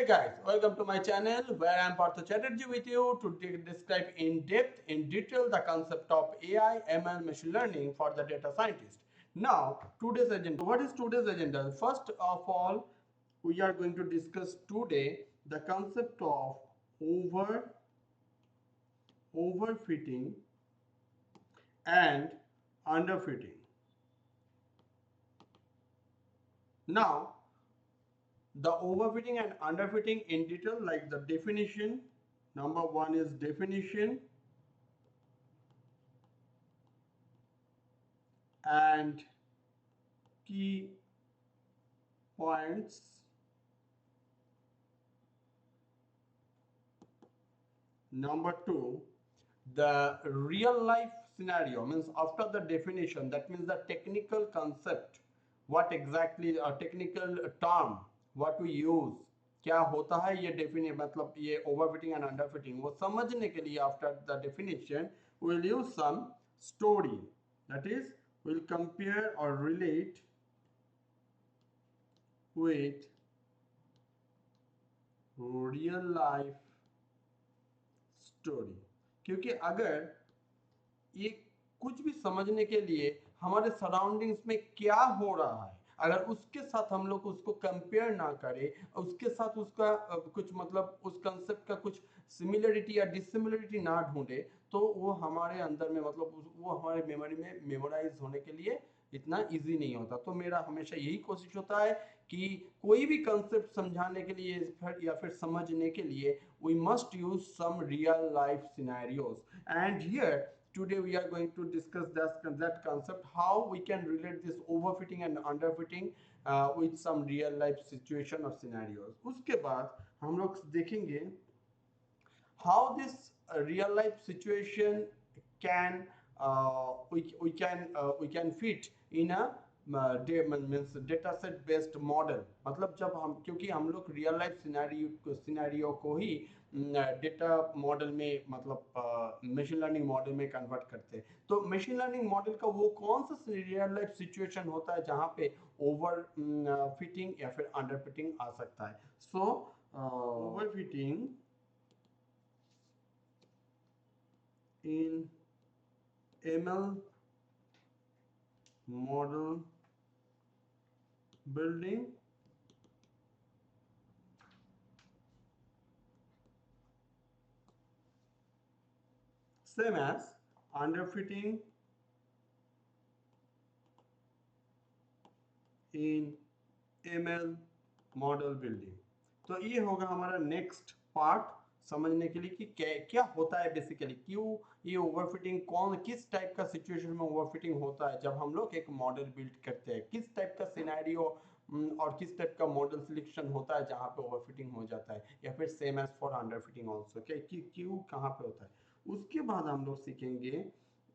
guys, welcome to my channel where I am Partha Chatterjee with you to describe in depth, in detail the concept of AI, ML, machine learning for the data scientist. Now, today's agenda. What is today's agenda? First of all, we are going to discuss today the concept of overfitting and underfitting. Now, the overfitting and underfitting in detail, like the definition. Number one is definition and key points. Number two, the real life scenario, means after the definition, that means the technical concept, what exactly a technical term, what we use, क्या होता है ये define, मतलब ये overfitting and underfitting, वो समझने के लिए after the definition we'll use some story, that is we'll compare or relate with real life story. क्योंकि अगर ये कुछ भी समझने के लिए हमारे सराउंडिंग्स में क्या हो रहा है, अगर उसके साथ हम लोग उसको कंपेयर ना करें, उसके साथ उसका कुछ मतलब उस कंसेप्ट का कुछ सिमिलरिटी या डिसिमिलरिटी ना ढूंढे, तो वो हमारे अंदर में मतलब वो हमारे मेमोरी में मेमोराइज होने के लिए इतना इजी नहीं होता. तो मेरा हमेशा यही कोशिश होता है कि कोई भी कंसेप्ट समझाने के लिए या फिर समझने के लिए we must use some real life scenarios, and here today we are going to discuss that concept, how we can relate this overfitting and underfitting with some real life situation or scenarios. उसके बाद हम लोग देखेंगे how this real life situation can we can fit in a means data set based model. मतलब जब हम, क्योंकि हम लोग रियल लाइफ सिनेरियो को ही डेटा मॉडल में मतलब मशीन लर्निंग मॉडल में कन्वर्ट करते हैं. तो मशीन लर्निंग मॉडल का वो कौन सा रियल लाइफ सिचुएशन होता है जहाँ पे ओवर फिटिंग या फिर अंडर फिटिंग आ सकता है. So over fitting in ML model building, same as underfitting in ML model building. तो ये होगा हमारा नेक्स्ट पार्ट समझने के लिए कि क्या होता है बेसिकली, क्यों ये ओवरफिटिंग, कौन किस टाइप का सिचुएशन में ओवरफिटिंग होता है जब हम लोग एक मॉडल बिल्ड करते हैं, किस टाइप का सिनेरियो और किस टाइप का मॉडल सिलेक्शन होता है जहाँ पे ओवरफिटिंग हो जाता है, या फिर same as for underfitting also, क्यों कहाँ पे होता है. उसके बाद हम लोग सीखेंगे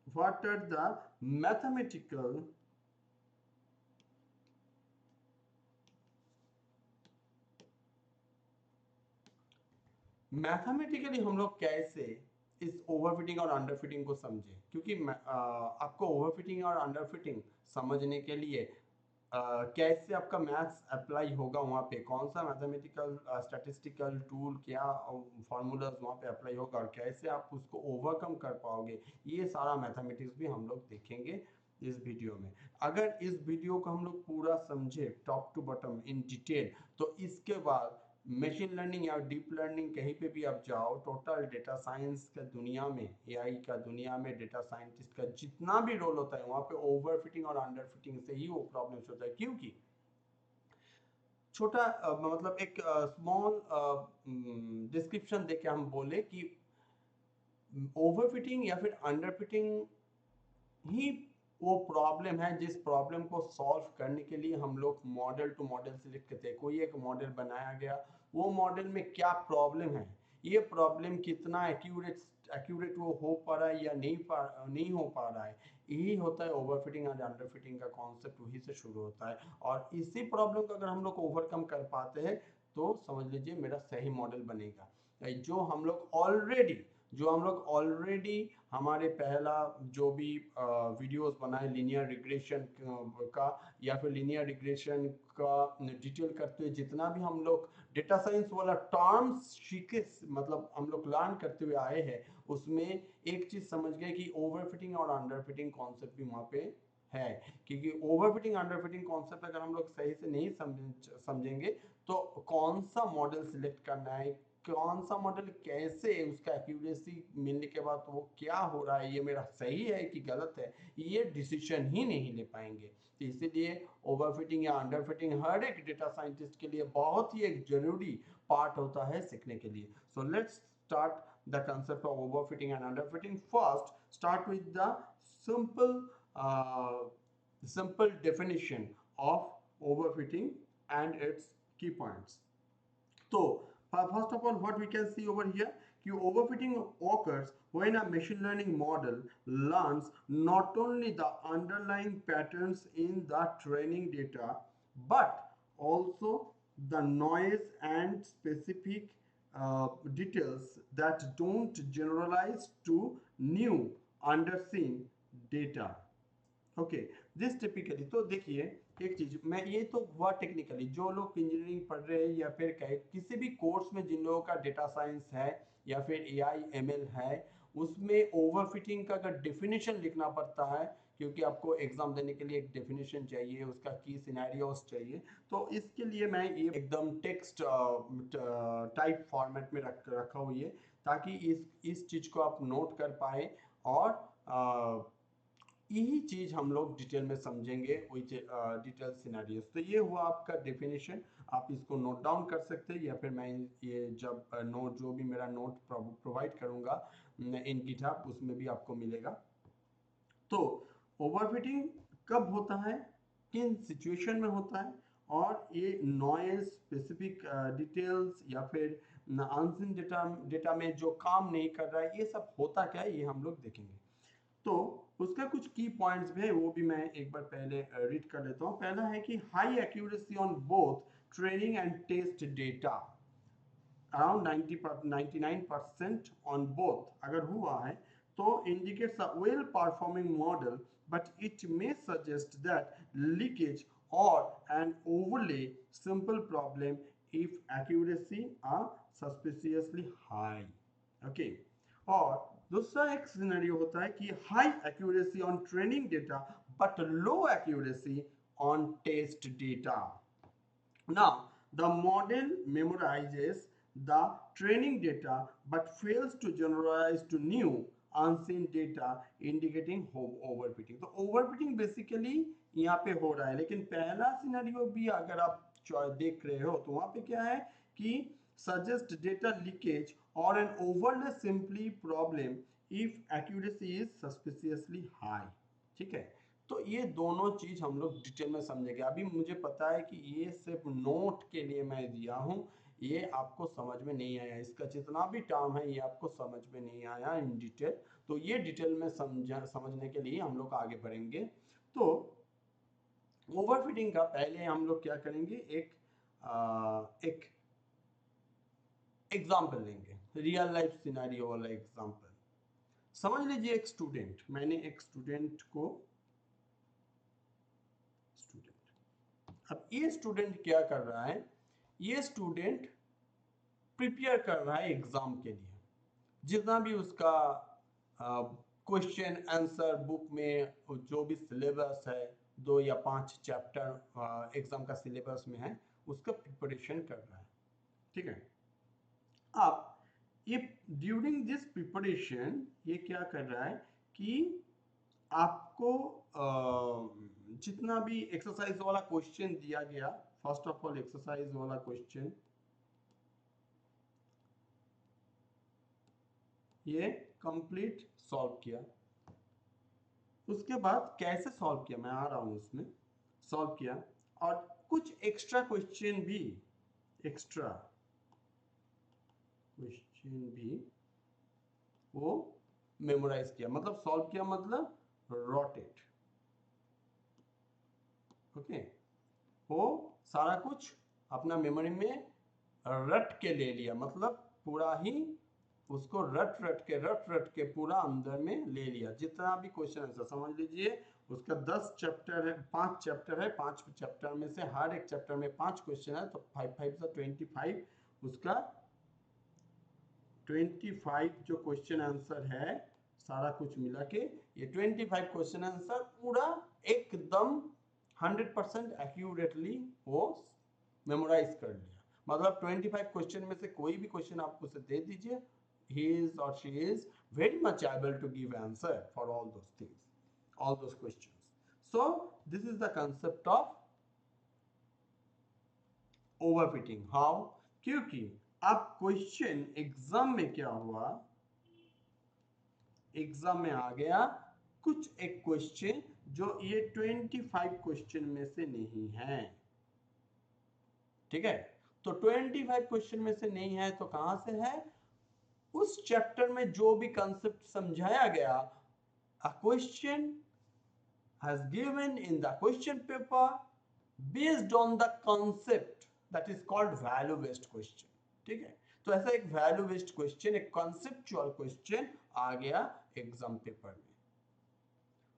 what are the mathematical mathematically हम लोग कैसे इस ओवरफिटिंग और अंडरफिटिंग को समझें. क्योंकि आपको ओवरफिटिंग और अंडरफिटिंग समझने के लिए कैसे आपका मैथ्स अप्लाई होगा, वहाँ पे कौन सा मैथमेटिकल स्टैटिस्टिकल टूल, क्या फार्मूलाज वहाँ पे अप्लाई होगा और कैसे आप उसको ओवरकम कर पाओगे, ये सारा मैथमेटिक्स भी हम लोग देखेंगे इस वीडियो में. अगर इस वीडियो को हम लोग पूरा समझे top to bottom in detail, तो इसके बाद मशीन लर्निंग या डीप लर्निंग कहीं पे भी आप जाओ, टोटल डेटा साइंस का दुनिया में, एआई का दुनिया में डेटा साइंटिस्ट का जितना भी रोल होता है वहाँ पे ओवरफिटिंग और अंडरफिटिंग से ही वो प्रॉब्लम्स होता है. क्योंकि छोटा मतलब एक स्मॉल डिस्क्रिप्शन देके हम बोले कि ओवरफिटिंग या फिर अंडरफिटिंग ही वो प्रॉब्लम है जिस प्रॉब्लम को सॉल्व करने के लिए हम लोग मॉडल टू मॉडल सिलेक्ट करते हैं. कोई एक मॉडल बनाया गया, वो मॉडल में क्या प्रॉब्लम है, ये प्रॉब्लम कितना एक्यूरेट वो हो पा रहा है या नहीं हो पा रहा है, यही होता है ओवरफिटिंग और अंडरफिटिंग का कॉन्सेप्ट. वही से शुरू होता है, और इसी प्रॉब्लम को अगर हम लोग ओवरकम कर पाते हैं तो समझ लीजिए मेरा सही मॉडल बनेगा. जो हम लोग ऑलरेडी जो हम लोग ऑलरेडी हमारे पहला जो भी वीडियोस बनाए लीनियर रिग्रेशन का या फिर लीनियर रिग्रेशन का डिटेल करते हुए जितना भी हम लोग डेटा साइंस वाला टर्म्स सीखे, मतलब हम लोग लर्न करते हुए आए हैं, उसमें एक चीज समझ गए कि ओवरफिटिंग और अंडरफिटिंग कॉन्सेप्ट भी वहाँ पे है। क्योंकि ओवरफिटिंग अंडरफिटिंग कॉन्सेप्ट अगर हम लोग सही से नहीं समझेंगे तो कौन सा मॉडल सिलेक्ट करना है, कौन सा मॉडल कैसे उसका एक्यूरेसी मिलने के बाद वो क्या हो रहा है, ये मेरा सही है कि गलत है, ये डिसीजन ही नहीं ले पाएंगे। तो इसीलिए ओवरफिटिंग या अंडरफिटिंग हर एक डेटा साइंटिस्ट के लिए बहुत ही एक जरूरी पार्ट होता है सीखने के लिए। So let's start the concept of overfitting and underfitting. First, start with the simple simple definition of overfitting and its key points. So, first of all, what we can see over here, overfitting occurs when a machine learning model learns not only the underlying patterns in the training data, but also the noise and specific details that don't generalize to new underseen data. Okay, this typically, तो देखिए एक चीज मैं, ये तो हुआ technically जो लोग इंजीनियरिंग पढ़ रहे हैं या फिर किसी भी कोर्स में जिन लोगों का डेटा साइंस है या फिर एआई एमएल है, उसमें ओवरफिटिंग का अगर डेफिनेशन लिखना पड़ता है, क्योंकि आपको एग्जाम देने के लिए एक डेफिनेशन चाहिए, उसका की सिनेरियोस चाहिए, तो इसके लिए मैं ये एकदम टेक्स्ट टाइप फॉर्मेट में रखा हुई है, ताकि इस चीज को आप नोट कर पाए और यही चीज हम लोग डिटेल में समझेंगे डिटेल सिनेरियोस। तो ये हुआ आपका डेफिनेशन, आप इसको नोट डाउन कर सकते हैं या फिर मैं ये जब नोट जो भी मेरा नोट प्रोवाइड करूंगा इन गिटहब, उसमें भी आपको मिलेगा। तो ओवरफिटिंग कब होता है, किन सिचुएशन में होता है, और ये नॉइज स्पेसिफिक डिटेल्स या फिर अनसिन डेटा में जो काम नहीं कर रहा है, ये सब होता क्या है ये हम लोग देखेंगे। तो उसका कुछ की पॉइंट्स भी है, वो भी मैं एक बार पहले रीड कर लेता हूँ। पहला है कि high accuracy on both training and test data, around 99% on both अगर हुआ है तो indicates a well performing model, but it may suggest that leakage or an overlay simple problem if accuracy are suspiciously high. Okay, और दूसरा एक scenario होता है कि high accuracy on training data but low accuracy on test data. Now, the model memorizes the training data but fails to generalize to new unseen data, indicating overfitting. तो overfitting basically यहाँ पे हो रहा है, लेकिन पहला सिनेरियो भी अगर आप देख रहे हो तो वहाँ पे क्या है कि suggest data leakage or an overlay simply problem if accuracy is suspiciously high. ठीक है, तो ये दोनों चीज हम लोग डिटेल में समझेंगे। अभी मुझे पता है कि ये सिर्फ नोट के लिए मैं दिया हूँ, ये आपको समझ में नहीं आया, इसका जितना भी टर्म है ये आपको समझ में नहीं आया इन डिटेल, तो ये डिटेल में समझने के लिए हम लोग आगे बढ़ेंगे। तो ओवरफिटिंग का पहले हम लोग क्या करेंगे, एक एग्जाम्पल लेंगे, रियल लाइफ सिनेरियो वाला एग्जाम्पल। समझ लीजिए एक स्टूडेंट, मैंने एक स्टूडेंट को, अब ये स्टूडेंट क्या कर रहा है, ये स्टूडेंट प्रिपेयर कर रहा है एग्जाम के लिए, जितना भी उसका क्वेश्चन आंसर बुक में जो भी सिलेबस है, 2 या 5 चैप्टर एग्जाम का सिलेबस में है, उसका प्रिपरेशन कर रहा है। ठीक है, अब ये ड्यूरिंग दिस प्रिपरेशन ये क्या कर रहा है कि आपको जितना भी एक्सरसाइज वाला क्वेश्चन दिया गया, फर्स्ट ऑफ ऑल एक्सरसाइज वाला क्वेश्चन ये कंप्लीट सॉल्व किया, उसके बाद कैसे सॉल्व किया मैं आ रहा हूं उसमें, सॉल्व किया और कुछ एक्स्ट्रा क्वेश्चन भी, एक्स्ट्रा क्वेश्चन भी वो मेमोराइज किया, मतलब सॉल्व किया मतलब रॉट इट। ओके, वो सारा कुछ अपना मेमोरी में रट के ले लिया, मतलब पूरा ही उसको रट के पूरा अंदर में ले लिया। जितना भी क्वेश्चन आंसर समझ लीजिए, उसका 10 चैप्टर है, 5 चैप्टर है, 5 चैप्टर में से हर एक चैप्टर में 5 क्वेश्चन है, तो 5 5 से 25, उसका 25 जो क्वेश्चन आंसर है सारा कुछ मिला के, ये 25 क्वेश्चन आंसर पूरा एकदम 100% एक्यूरेटली वो मेमोराइज कर लिया। मतलब 25 क्वेश्चन में से कोई भी क्वेश्चन आपको से दे दीजिए, he is or she is very much able to give answer for all those things, all those questions. So this is the concept of overfitting. How? क्योंकि अब क्वेश्चन एग्जाम में क्या हुआ, एग्जाम में आ गया कुछ एक क्वेश्चन जो ये 25 क्वेश्चन में से नहीं है, ठीक है। तो 25 क्वेश्चन में से नहीं है तो कहां से है, उस चैप्टर में जो भी कंसेप्ट समझाया गया, a question has given in the question paper based on the concept that is called value based question, ठीक है। तो ऐसा एक वैल्यू बेस्ड क्वेश्चन, एक कॉन्सेप्चुअल क्वेश्चन आ गया एग्जाम पेपर में,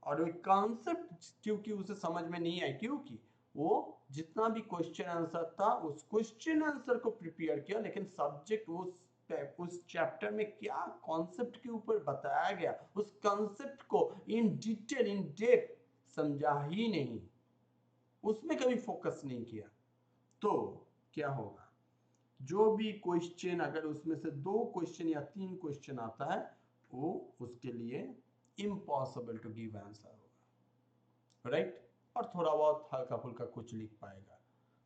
और वो कॉन्सेप्ट क्योंकि उसे समझ में नहीं आया, क्योंकि वो जितना भी क्वेश्चन आंसर था उस क्वेश्चन आंसर को प्रिपेयर किया, लेकिन सब्जेक्ट उस चैप्टर में क्या कॉन्सेप्ट के ऊपर बताया गया, उस कॉन्सेप्ट को इन डिटेल इन डेप्थ समझा ही नहीं, उसमें कभी फोकस नहीं किया। तो क्या होगा, जो भी क्वेश्चन अगर उसमें से 2 क्वेश्चन या 3 क्वेश्चन आता है, वो उसके लिए इम्पॉसिबल टू गिव आंसर होगा, राइट। और थोड़ा बहुत हल्का फुल्का कुछ लिख पाएगा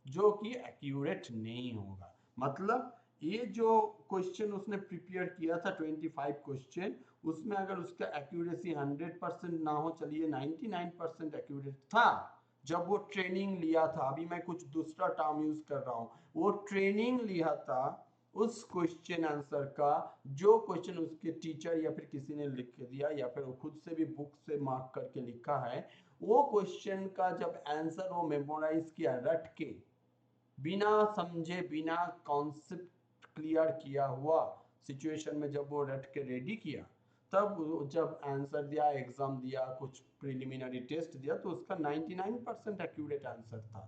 जो कि एक्यूरेट नहीं होगा। मतलब ये जो क्वेश्चन उसने प्रिपेयर किया था 25 क्वेश्चन, उसमें अगर उसका एक्यूरेसी 100% ना हो, चलिए 99% एक्यूरेट था जब वो ट्रेनिंग लिया था, अभी मैं कुछ दूसरा टर्म यूज कर रहा हूँ, वो ट्रेनिंग लिया था उस क्वेश्चन आंसर का, जो क्वेश्चन उसके टीचर या फिर किसी ने लिख दिया या फिर वो खुद से भी बुक से मार्क करके लिखा है, वो क्वेश्चन का जब आंसर वो मेमोराइज किया रट के, बिना समझे बिना कॉन्सेप्ट क्लियर किया हुआ सिचुएशन में, जब वो रट के रेडी किया, तब जब आंसर दिया, एग्जाम दिया, कुछ प्रिलिमिनरी टेस्ट दिया, तो उसका 99% एक्यूरेट आंसर था।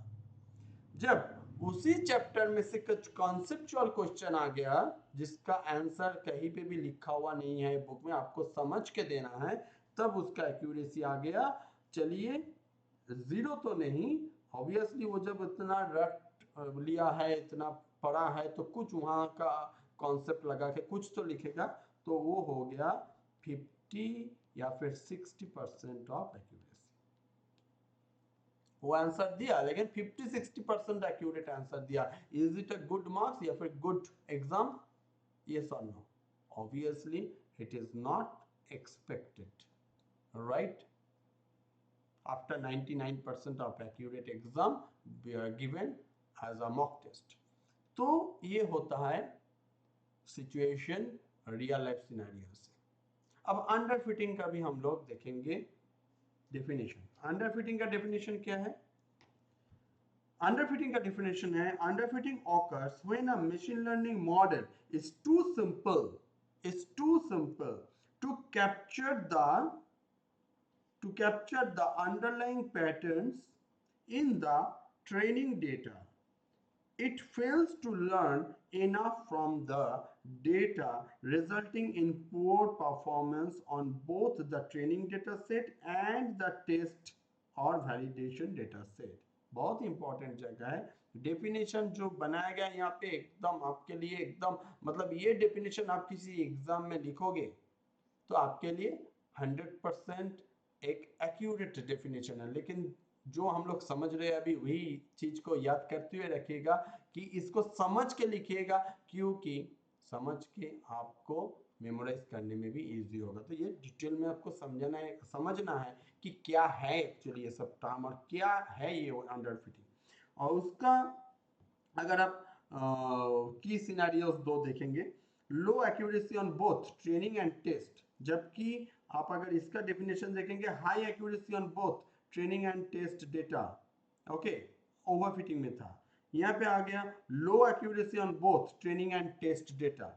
जब उसी चैप्टर में से कुछ कॉन्सेप्चुअल क्वेश्चन आ गया जिसका आंसर कहीं पे भी लिखा हुआ नहीं है बुक में, आपको समझ के देना है, तब उसका एक्यूरेसी आ गया, चलिए 0 तो नहीं, ऑब्वियसली वो जब इतना रट लिया है, इतना पढ़ा है, तो कुछ वहां का कॉन्सेप्ट लगा के कुछ तो लिखेगा, तो वो हो गया 50 या फिर 60% ऑफ एक्यूरेसी। वो आंसर दिया लेकिन 50-60% एक्यूरेट आंसर दिया। Is it a good marks या फिर गुड एग्जाम? यस और no? Obviously it is not expected, right? After 99% of accurate exam we are given as a mock test. तो ये होता है सिचुएशन रियल लाइफ सिनेरियो से। अब अंडर फिटिंग का भी हम लोग देखेंगे डेफिनेशन। अंडर फिटिंग का डेफिनेशन क्या है? अंडर फिटिंग का डेफिनेशन है, under fitting occurs when a machine learning model is too simple to capture the underlying patterns in the training data. It fails to learn enough from the data, resulting in poor performance on both the training data set and the test or validation data set. बहुत important जगह है। Definition जो बनाया गया यहाँ पे एकदम आपके लिए एकदम, मतलब ये डेफिनेशन आप किसी एग्जाम में लिखोगे तो आपके लिए 100% एक एक्यूरेट डेफिनेशन है। लेकिन जो हम लोग समझ रहे हैं अभी, वही चीज को याद करते हुए रखिएगा कि इसको समझ के लिखिएगा, क्योंकि समझ के आपको मेमोराइज करने में भी इजी होगा। तो ये डिटेल में आपको समझना है कि क्या है एक्चुअली ये सब टर्म और क्या है ये अंडर फिटिंग। और उसका अगर आप की सिनेरियोस 2 देखेंगे, low accuracy on both training and test, जबकि आप अगर इसका डेफिनेशन देखेंगे, high accuracy on both training and test data. Okay, overfitting में था। यहाँ पे आ गया low accuracy on both training and test data,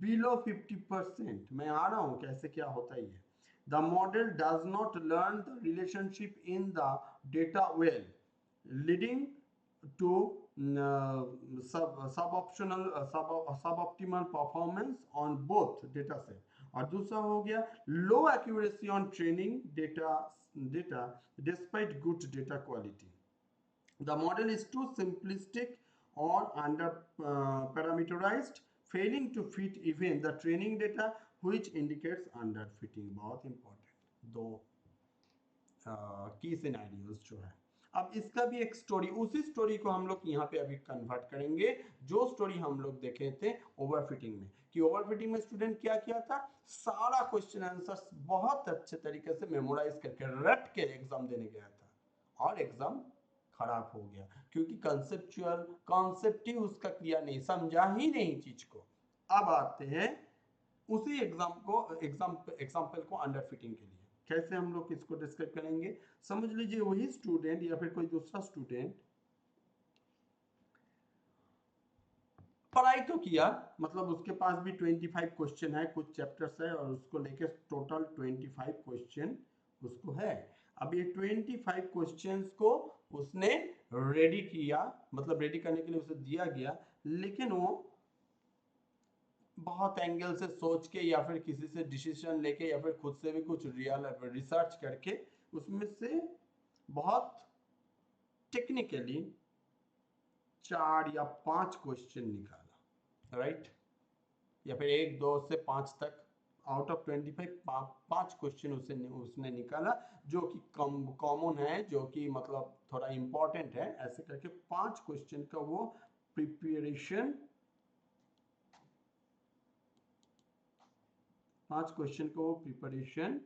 below 50%। मैं आ रहा हूं कैसे क्या होता है ये। The model does not learn the relationship in the data well, leading to sub optimal performance on both data set. और दूसरा हो गया low accuracy on training data despite good data quality. The model is too simplistic or under parameterized, failing to fit even the training data, which indicates underfitting। बहुत important दो की scenarios जो है। अब इसका भी एक स्टोरी, उसी स्टोरी को हम लोग यहाँ पे अभी कन्वर्ट करेंगे जो स्टोरी हम लोग देखे थे ओवरफिटिंग में। कि ओवरफिटिंग में स्टूडेंट क्या किया था, सारा क्वेश्चन आंसर बहुत अच्छे तरीके से मेमोराइज करके रट के एग्जाम देने गया था और एग्जाम खराब हो गया क्योंकि कंसेप्चुअल कॉन्सेप्ट ही उसका क्लियर नहीं, समझा ही नहीं चीज को। अब आते हैं उसी एग्जाम्पल को अंडरफिटिंग के लिए कैसे हम लोग इसको डिस्क्राइब करेंगे। समझ लीजिए वही स्टूडेंट या फिर कोई दूसरा स्टूडेंट पढ़ाई तो किया, मतलब उसके पास भी 25 क्वेश्चन है, कुछ चैप्टर्स है और उसको लेके टोटल 25 क्वेश्चन उसको है। अब ये 25 क्वेश्चंस को उसने रेडी किया, मतलब रेडी करने के लिए उसे दिया गया, लेकिन वो बहुत एंगल से सोच के या फिर किसी से डिसीजन लेके या फिर खुद से भी कुछ रियल रिसर्च करके उसमें से बहुत टेक्निकली 4 या 5 क्वेश्चन निकाला, राइट? या फिर 1 2 से 5 तक आउट ऑफ 25 5 क्वेश्चन उसने निकाला जो कि कॉमन है, जो कि मतलब थोड़ा इंपॉर्टेंट है, ऐसे करके 5 क्वेश्चन का वो प्रिपरेशन 5 क्वेश्चन का वो प्रिपरेशन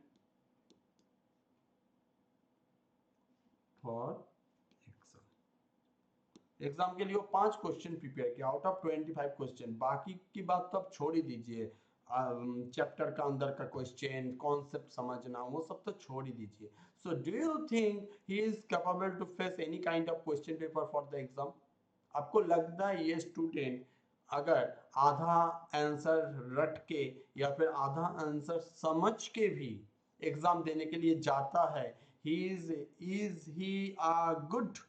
फॉर एग्जाम के लिए वो 5 क्वेश्चन प्रिपेयर किया आउट ऑफ 25 क्वेश्चन। बाकी की बात तो आप छोड़ ही दीजिए, चैप्टर का अंदर का क्वेश्चन कॉन्सेप्ट समझना वो सब तो छोड़ ही दीजिए। So do you think he is capable to face any kind of question paper for the exam? आपको लगता है ये स्टूडेंट अगर आधा आंसर रट के या फिर आधा आंसर समझ के भी एग्जाम देने के लिए जाता है, is he a good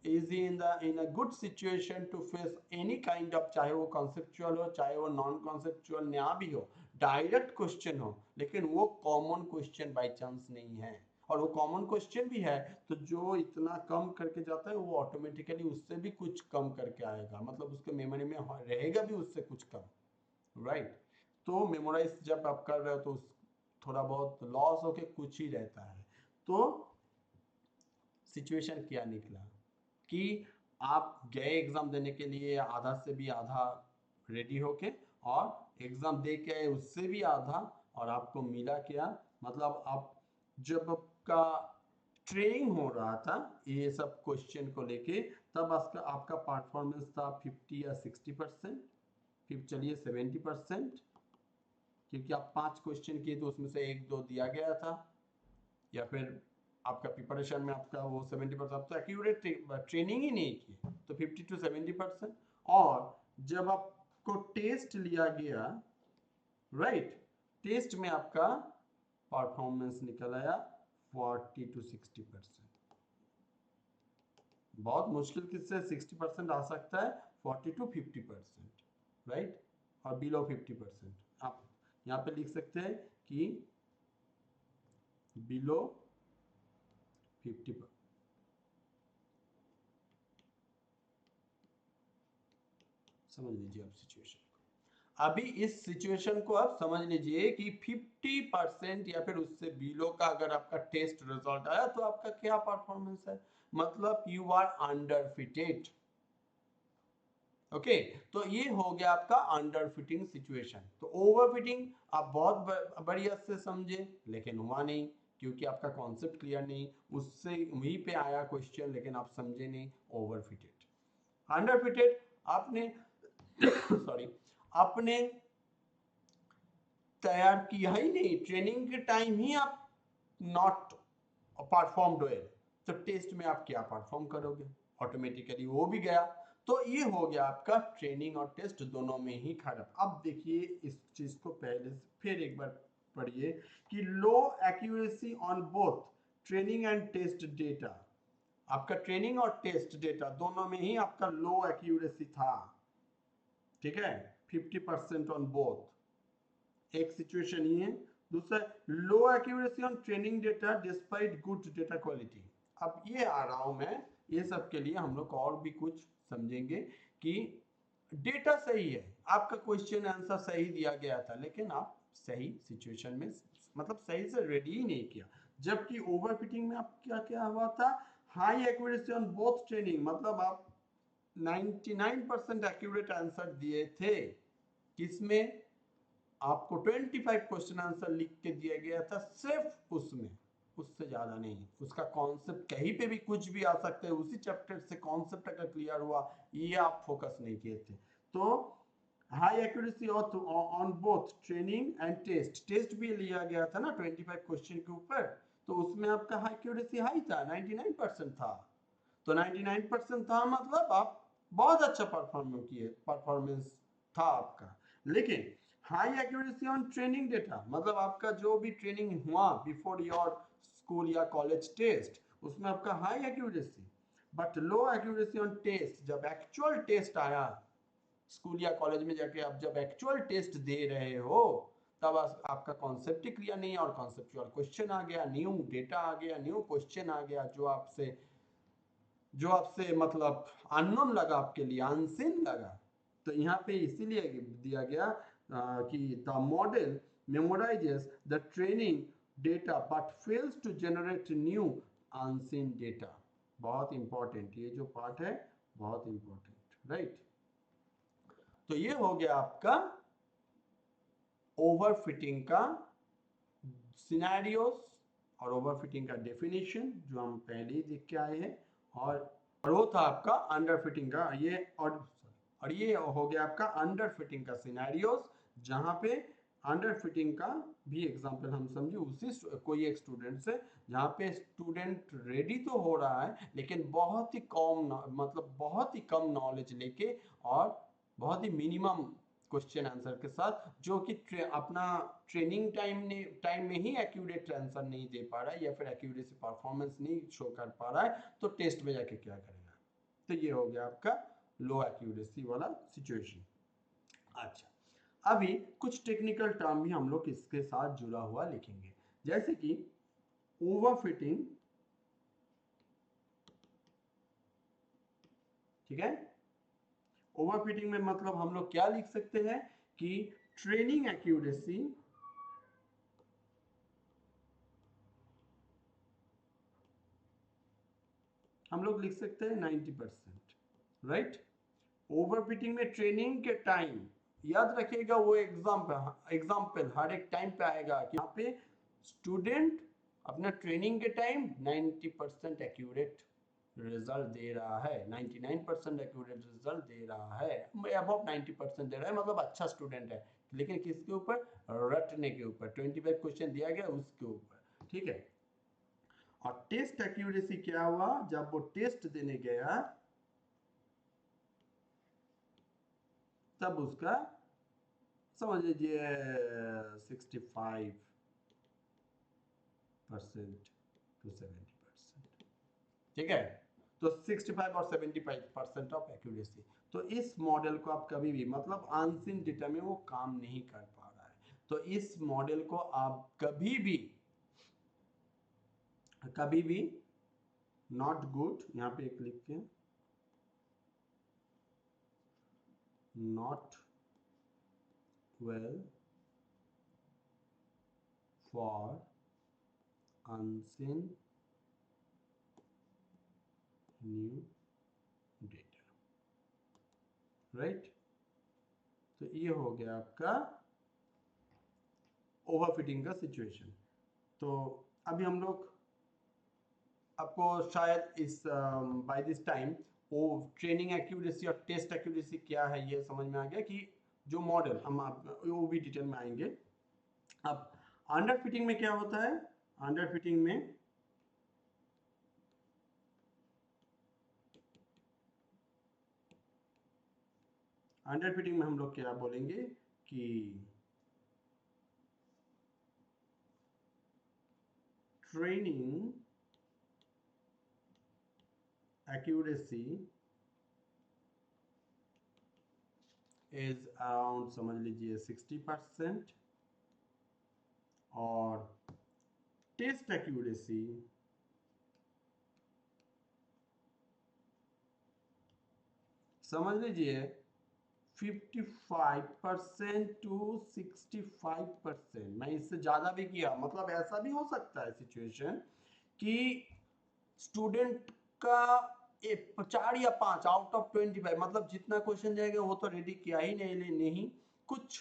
is he in a good situation to face any kind of, चाहे वो conceptual हो चाहे वो नॉन कॉन्सेप्चुअल ना भी हो, डायरेक्ट क्वेश्चन हो, लेकिन वो कॉमन क्वेश्चन बाय चांस नहीं है, और वो कॉमन क्वेश्चन भी है तो जो इतना कम करके जाता है वो ऑटोमेटिकली उससे भी कुछ कम करके आएगा, मतलब उसके मेमोरी में रहेगा भी उससे कुछ कम, राइट? तो मेमोराइज जब आप कर रहे हो तो थोड़ा बहुत लॉस होके कुछ ही रहता है। तो सिचुएशन क्या निकला कि आप गए एग्जाम देने के लिए आधा से भी आधा रेडी होके, और एग्जाम दे के आए उससे भी आधा, और आपको मिला क्या, मतलब आप जब आपका ट्रेनिंग हो रहा था ये सब क्वेश्चन को लेके, तब आपका आपका परफॉर्मेंस था 50 या 60%, फिर चलिए 70%, क्योंकि आप 5 क्वेश्चन किए तो उसमें से 1 2 दिया गया था, या फिर आपका प्रिपरेशन में आपका वो 70%, आप तो एक्यूरेट ट्रेनिंग ही नहीं की, तो 50 to 70%। और जब आपको टेस्ट लिया गया, राइट, टेस्ट में आपका परफॉर्मेंस निकल आया 40 to 60%। बहुत मुश्किल किससे 60% आ सकता है, 40 to 50%, राइट, और बिलो 50%। आप यहाँ पे लिख सकते हैं कि बिलो 50%। समझ लीजिए आप सिचुएशन को, अभी इस सिचुएशन को आप समझ लीजिए कि 50% या फिर उससे बिलो का अगर आपका टेस्ट रिजल्ट आया तो आपका क्या परफॉर्मेंस है, मतलब you are underfitted. Okay, तो ये हो गया आपका अंडर फिटिंग सिचुएशन। तो ओवर फिटिंग आप बहुत बढ़िया से समझे, लेकिन हुआ नहीं क्योंकि आपका कॉन्सेप्ट क्लियर नहीं, उससे वहीं पे आया क्वेश्चन लेकिन आप समझे नहीं, ओवर फिटेड। अंडर फिटेड आपने सॉरी आपने तैयार किया ही नहीं, ट्रेनिंग के टाइम ही आप नॉट परफॉर्म्ड वेल, तो टेस्ट में आप क्या परफॉर्म करोगे, ऑटोमेटिकली वो भी गया। तो ये हो गया आपका ट्रेनिंग और टेस्ट दोनों में ही खराब। अब देखिए इस चीज को पहले से फिर एक बार पढ़िए कि low accuracy on both training and test data. आपका ट्रेनिंग और टेस्ट डेटा दोनों में ही आपका लो एक्यूरेसी था, ठीक है, 50% ऑन बोथ, एक सिचुएशन ये है। दूसरा, low accuracy on training data despite good data quality. अब ये आ रहा हूं मैं, ये सब के लिए हम लोग और भी कुछ समझेंगे कि डेटा सही है, आपका क्वेश्चन आंसर सही दिया गया था, लेकिन आप सही सिचुएशन में मतलब सही से रेडी ही नहीं किया। जबकि ओवरफिटिंग में आप क्या क्या हुआ था, high accuracy on both training, मतलब आप 99% एक्यूरेट आंसर दिए थे, किसमें, आपको 25 क्वेश्चन आंसर लिख के दिया गया था सिर्फ उसमें, उससे ज्यादा नहीं। उसका कॉन्सेप्ट कहीं पे भी कुछ भी आ सकता है, उसी चैप्टर से कॉन्सेप्ट अगर क्लियर हुआ ये आप फोकस नहीं किए थे। तो high accuracy on both training and test, test भी लिया गया था ना 25 क्वेश्चन के ऊपर, तो उसमें आपका हाई एक्यूरेसी हाई था, 99% था। तो 99% था मतलब आप बहुत अच्छा परफॉर्मेंस था आपका। लेकिन high accuracy on training data, मतलब आपका जो भी ट्रेनिंग हुआ बिफोर योर स्कूल या कॉलेज टेस्ट, उसमें आपका high accuracy, but low accuracy on test. जब एक्चुअल टेस्ट आया स्कूल या कॉलेज में जाके, आप जब एक्चुअल टेस्ट दे रहे हो तब आपका कॉन्सेप्ट ही क्लियर नहीं है, और कॉन्सेप्चुअल क्वेश्चन आ गया, न्यू डेटा आ गया, न्यू क्वेश्चन आ गया, जो आपसे मतलब अननोन लगा, आपके लिए अनसीन लगा। तो यहाँ पे इसीलिए दिया गया कि the model memorizes the training data but fails to generate new unseen data. बहुत इंपॉर्टेंट ये जो पार्ट है, बहुत इंपॉर्टेंट, राइट। तो ये हो गया आपका ओवरफिटिंग का सिनेरियोस और ओवरफिटिंग का डेफिनेशन जो हम पहले ही देख के आए हैं। और वो था आपका अंडरफिटिंग का ये, और ये हो गया आपका अंडरफिटिंग का सिनेरियोस, जहां पे अंडरफिटिंग का भी एग्जांपल हम समझे उसी कोई एक स्टूडेंट से, जहां पे स्टूडेंट रेडी तो हो रहा है लेकिन बहुत ही कम, मतलब बहुत ही कम नॉलेज लेके और बहुत ही मिनिमम क्वेश्चन आंसर के साथ, जो कि अपना ट्रेनिंग टाइम में ही एक्यूरेट आंसर नहीं दे पा रहा है या फिर एक्यूरेसी परफॉर्मेंस नहीं शो कर पा रहा है, तो टेस्ट में जाके क्या करेगा। तो ये हो गया आपका लो एक्यूरेसी वाला सिचुएशन। अच्छा, अभी कुछ टेक्निकल टर्म भी हम लोग इसके साथ जुड़ा हुआ लिखेंगे, जैसे कि ओवरफिटिंग, ठीक है। ओवरफिटिंग में मतलब हम लोग क्या लिख सकते हैं कि ट्रेनिंग एक्यूरेसी हम लोग लिख सकते हैं 90%, राइट। ओवरफिटिंग में ट्रेनिंग के टाइम, याद रखिएगा वो एग्जाम्पल हर एक टाइम पे आएगा कि यहाँ पे स्टूडेंट अपना ट्रेनिंग के टाइम 90% एक्यूरेट रिजल्ट दे रहा है, 99% एक्यूरेट रिजल्ट दे रहा है, अबव 90% दे रहा है, मतलब अच्छा स्टूडेंट है। लेकिन किसके ऊपर, रटने के ऊपर, 25 क्वेश्चन दिया गया उसके ऊपर, ठीक है। और टेस्ट एक्यूरेसी क्या हुआ, जब वो टेस्ट देने गया तब उसका समझ लीजिए 65% टू 70%, ठीक है। तो 65 और 75% ऑफ एक्यूरेसी। तो इस मॉडल को आप कभी भी मतलब अनसीन डेटा में वो काम नहीं कर पा रहा है, तो इस मॉडल को आप कभी भी नॉट गुड, यहाँ पे एक लिखते हैं, not well for unseen new data, right. तो ये हो गया आपका ओवरफिटिंग का सिचुएशन। तो अभी हम लोग आपको शायद इस बाय दिस टाइम वो ट्रेनिंग एक्यूरेसी और टेस्ट एक्यूरेसी क्या है ये समझ में आ गया कि जो मॉडल हम वो भी डिटेल में आएंगे। अब अंडर फिटिंग में क्या होता है, अंडर फिटिंग में अंडर फिटिंग में हम लोग क्या बोलेंगे कि ट्रेनिंग एक्यूरेसी इज अराउंड समझ लीजिए 60% और टेस्ट एक्यूरेसी समझ लीजिए 55% टू 65%। मैं इससे ज्यादा भी किया, मतलब ऐसा भी हो सकता है सिचुएशन कि स्टूडेंट का 4 या 5 आउट ऑफ 25, मतलब जितना क्वेश्चन जाएगा वो तो रेडी किया ही नहीं, कुछ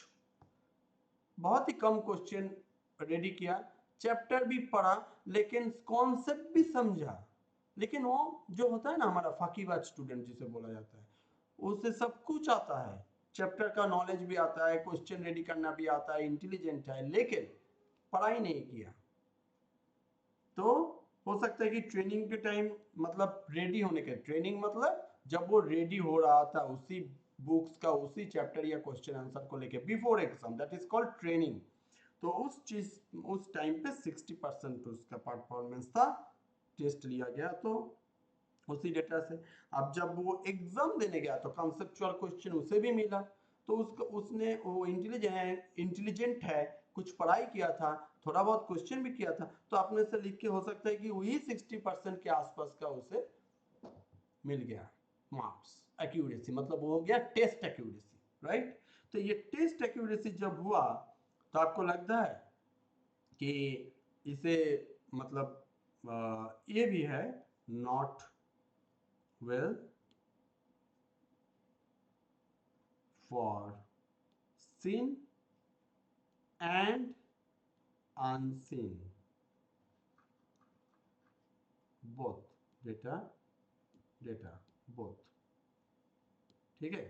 बहुत ही कम क्वेश्चन रेडी किया, चैप्टर भी पढ़ा, लेकिन कॉन्सेप्ट भी समझा, लेकिन वो जो होता है ना हमारा फाकीबाज स्टूडेंट जिसे बोला जाता है, उसे सब कुछ आता है, चैप्टर का नॉलेज भी आता है, क्वेश्चन रेडी करना भी आता है, इंटेलिजेंट है, लेकिन पढ़ाई नहीं किया, तो हो सकता है कि ट्रेनिंग के टाइम, मतलब रेडी होने के, ट्रेनिंग मतलब जब वो रेडी हो रहा था उसी बुक्स का, उसी चैप्टर या क्वेश्चन आंसर को लेके before exam, that is called training, तो उस चीज उस टाइम पे 60% उसका परफॉर्मेंस था, टेस्ट लिया गया तो उसी डेटा से। अब जब वो एग्जाम देने गया तो कॉन्सेप्चुअल क्वेश्चन उसे भी मिला, तो उसको उसने वो इंटेलिजेंट है, कुछ पढ़ाई किया था, थोड़ा बहुत क्वेश्चन भी किया था, तो अपने से लिख के हो सकता है कि वही 60% के आसपास का उसे मिल गया मार्क्स, एक्यूरेसी, मतलब वो हो गया टेस्ट एक्यूरेसी, राइट। तो ये टेस्ट एक्यूरेसी जब हुआ तो आपको लगता है कि इसे, मतलब ये भी है not well for seen and unseen, both data, data both, ठीक है,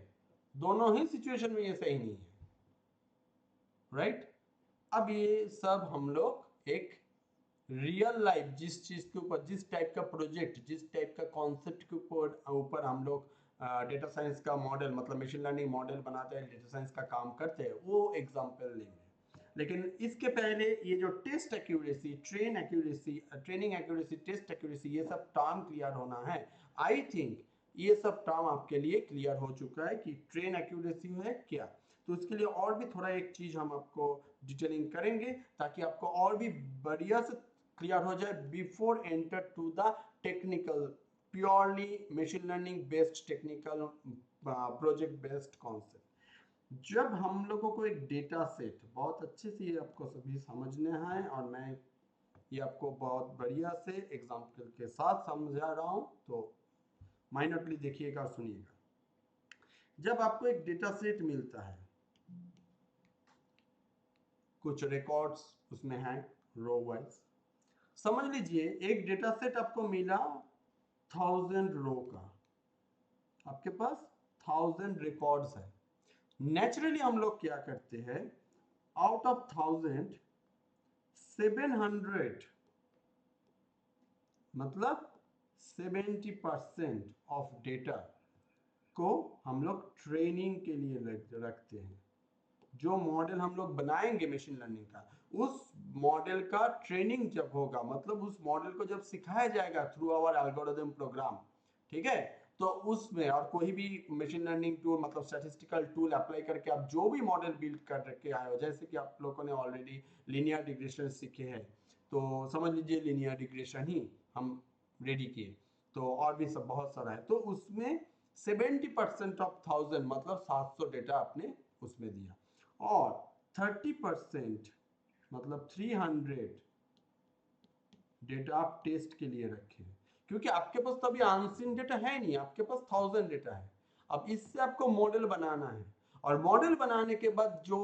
दोनों ही सिचुएशन में ये सही नहीं है, राइट। अब ये सब हम लोग एक रियल लाइफ, जिस चीज के ऊपर, जिस टाइप का प्रोजेक्ट, जिस टाइप का कॉन्सेप्ट के ऊपर हम लोग डेटा साइंस का मॉडल, मतलब मशीन लर्निंग मॉडल बनाते हैं, डेटा साइंस का काम करते हैं, वो एग्जांपल लेंगे। लेकिन इसके पहले ये जो test accuracy, training accuracy, test accuracy, ये सब टर्म क्लियर होना है। आई थिंक ये सब टर्म आपके लिए क्लियर हो चुका है कि ट्रेन एक्यूरेसी है क्या। तो उसके लिए और भी थोड़ा एक चीज हम आपको डिटेलिंग करेंगे ताकि आपको और भी बढ़िया से क्लियर हो जाए before enter to the technical, purely machine learning based technical project based concept. जब हम लोगों को एक डेटा सेट, बहुत अच्छे से ये आपको सभी समझना है और मैं ये आपको बहुत बढ़िया से एग्जाम्पल के साथ समझा रहा हूं, तो माइनरली देखिएगा, सुनिएगा। जब आपको एक डेटा सेट मिलता है, कुछ रिकॉर्ड्स उसमें हैं रो वाइज, समझ लीजिए एक डेटा सेट आपको मिला 1000 रो का, आपके पास 1000 रिकॉर्ड्स है। नेचुरली हम लोग क्या करते हैं, आउट ऑफ 1000 700, मतलब 70% ऑफ डेटा को हम लोग ट्रेनिंग के लिए रखते हैं। जो मॉडल हम लोग बनाएंगे मशीन लर्निंग का, उस मॉडल का ट्रेनिंग जब होगा, मतलब उस मॉडल को जब सिखाया जाएगा थ्रू आवर एल्गोरिथम प्रोग्राम, ठीक है, तो उसमें और कोई भी मशीन लर्निंग टूल, मतलब स्टैटिस्टिकल टूल अप्लाई करके आप जो भी मॉडल बिल्ड कर रखे आए हो, जैसे कि आप लोगों ने ऑलरेडी लीनियर रिग्रेशन सीखे हैं, तो समझ लीजिए लीनियर रिग्रेशन ही हम रेडी किए, तो और भी सब बहुत सारा है, तो उसमें 70% ऑफ 1000, मतलब 700 डेटा आपने उसमें दिया, और 30% मतलब 300 डेटा आप टेस्ट के लिए रखें, क्योंकि आपके पास तो अभी अनसीन डेटा है नहीं, आपके पास 1000 डेटा है। अब इससे आपको मॉडल बनाना है, और मॉडल बनाने के बाद जो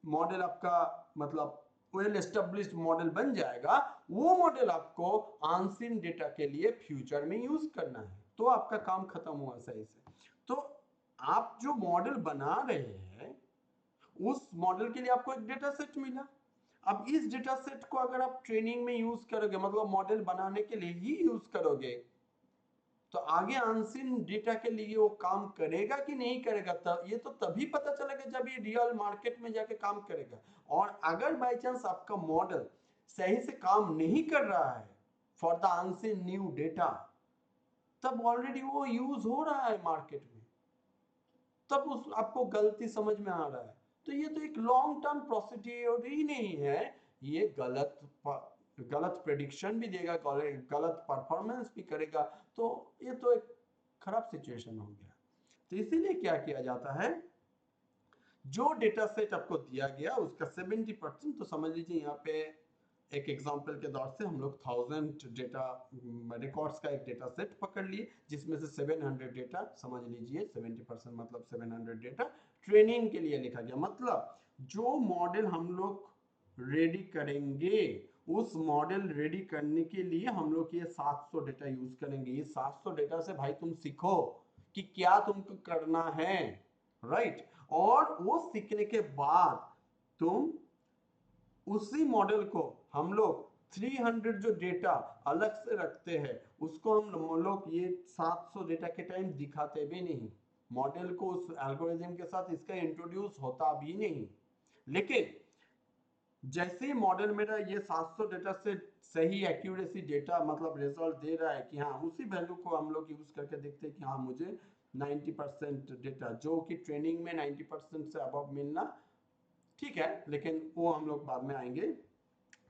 मॉडल आपका, मतलब वेल एस्टेब्लिश्ड मॉडल बन जाएगा, वो मॉडल आपको अनसीन डेटा के लिए फ्यूचर में यूज करना है, तो आपका काम खत्म हुआ सही से। तो आप जो मॉडल बना रहे हैं, उस मॉडल के लिए आपको एक डेटा सेट मिला। अब इस डेटा सेट को अगर आप ट्रेनिंग में यूज करोगे, मतलब मॉडल बनाने के लिए ही यूज करोगे, तो आगे अनसीन डेटा के लिए वो काम करेगा कि नहीं करेगा, तब ये तो तभी पता चलेगा जब ये रियल मार्केट में जाके काम करेगा। और अगर बाई चांस आपका मॉडल सही से काम नहीं कर रहा है for the unseen new data, तब ऑलरेडी वो यूज हो रहा है मार्केट में, तब उस आपको गलती समझ में आ रहा है। तो ये तो एक लॉन्ग टर्म प्रोसीड्यूर ही नहीं है, ये गलत प्रेडिक्शन भी देगा, गलत परफॉर्मेंस भी करेगा, तो ये तो एक खराब सिचुएशन हो गया। तो इसीलिए क्या किया जाता है, जो डेटा सेट आपको दिया गया उसका 70%, तो समझ लीजिए यहाँ पे एक एग्जांपल के तौर से हम लोग 1000 डेटा रिकॉर्ड्स का एक डेटा सेट पकड़ लिए, जिसमें से 700 डेटा, समझ लीजिए 70% मतलब 700 डेटा ट्रेनिंग के लिए लिखा गया। मतलब जो मॉडल हम लोग रेडी करेंगे, उस मॉडल रेडी करने के लिए हम लोग ये 700 डेटा यूज करेंगे। ये 700 डेटा से भाई तुम सीखो कि क्या तुमको करना है, राइट। और वो सीखने के बाद तुम उसी मॉडल को, हम लोग 300 जो डेटा अलग से रखते हैं उसको हम लोग ये 700 डेटा के टाइम दिखाते भी नहीं, मॉडल को उस एल्गोरिथम के साथ इसका इंट्रोड्यूस होता भी नहीं। लेकिन जैसे ही मॉडल मेरा ये 700 डेटा से सही एक्यूरेसी डेटा मतलब रिजल्ट दे रहा है कि हाँ, उसी वैल्यू को हम लोग यूज करके देखते हैं कि हाँ मुझे 90% डेटा, जो कि ट्रेनिंग में 90% से अबव मिलना ठीक है, लेकिन वो हम लोग बाद में आएंगे।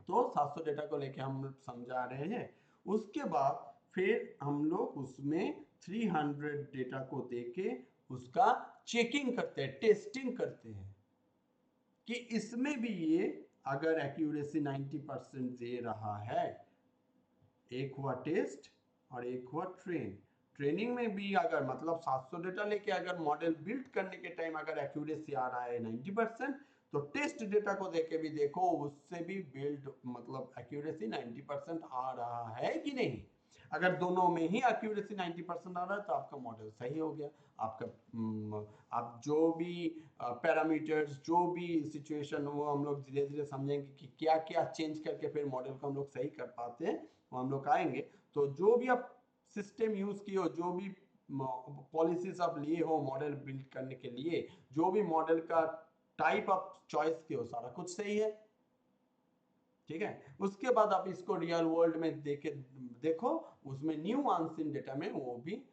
तो 700 डेटा को लेके हम समझा रहे हैं। उसके बाद फिर हम लोग उसमें 300 डेटा को देके उसका चेकिंग करते हैं, टेस्टिंग करते हैं कि इसमें भी ये अगर एक्यूरेसी 90% दे रहा है, एक हुआ टेस्ट और एक हुआ ट्रेनिंग में भी अगर मतलब 700 डेटा लेके अगर मॉडल बिल्ड करने के टाइम अगर एक्यूरेसी आ रहा है 90%, तो टेस्ट डेटा को देके भी देखो उससे भी बिल्ड मतलब एक्यूरेसी 90% आ रहा है कि नहीं। अगर दोनों में ही एक्यूरेसी 90% आ रहा है तो आपका मॉडल सही हो गया। आपका आप जो भी पैरामीटर्स, जो भी सिचुएशन, वो हम लोग धीरे धीरे समझेंगे कि क्या क्या चेंज करके फिर मॉडल को हम लोग सही कर पाते हैं, वो हम लोग आएंगे। तो जो भी आप सिस्टम यूज किए हो, जो भी पॉलिसीज आप लिए हो मॉडल बिल्ड करने के लिए, जो भी मॉडल का टाइप आप चॉइस किए हो, सारा कुछ सही है, ठीक है। उसके बाद आप इसको रियल वर्ल्ड में देखो, उसमें न्यू अनसीन डेटा में वो भी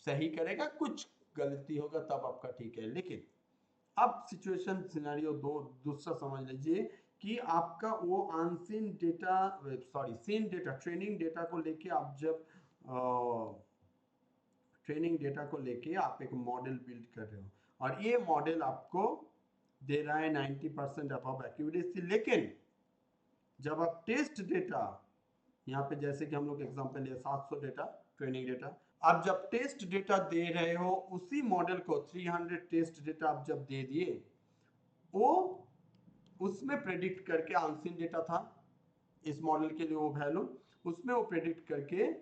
सही करेगा, कुछ गलती होगा तब आपका ठीक है। लेकिन अब सिचुएशन सिनेरियो दूसरा समझ लीजिए कि आपका वो unseen data, sorry seen data, training data को लेके आप जब ट्रेनिंग डेटा को लेके आप एक मॉडल बिल्ड कर रहे हो और ये मॉडल आपको दे रहा है 90% अबव एक्यूरेसी, लेकिन जब आप टेस्ट डेटा, यहाँ पे जैसे कि हम लोग एग्जांपल लिया 700 डेटा ट्रेनिंग डेटा, आप जब टेस्ट डेटा दे रहे हो उसी मॉडल को 300 टेस्ट डेटा आप जब दे दिए, वो उसमें प्रेडिक्ट करके अनसीन डेटा था इस मॉडल के लिए वो वैल्यू, उसमें वो प्रेडिक्ट करके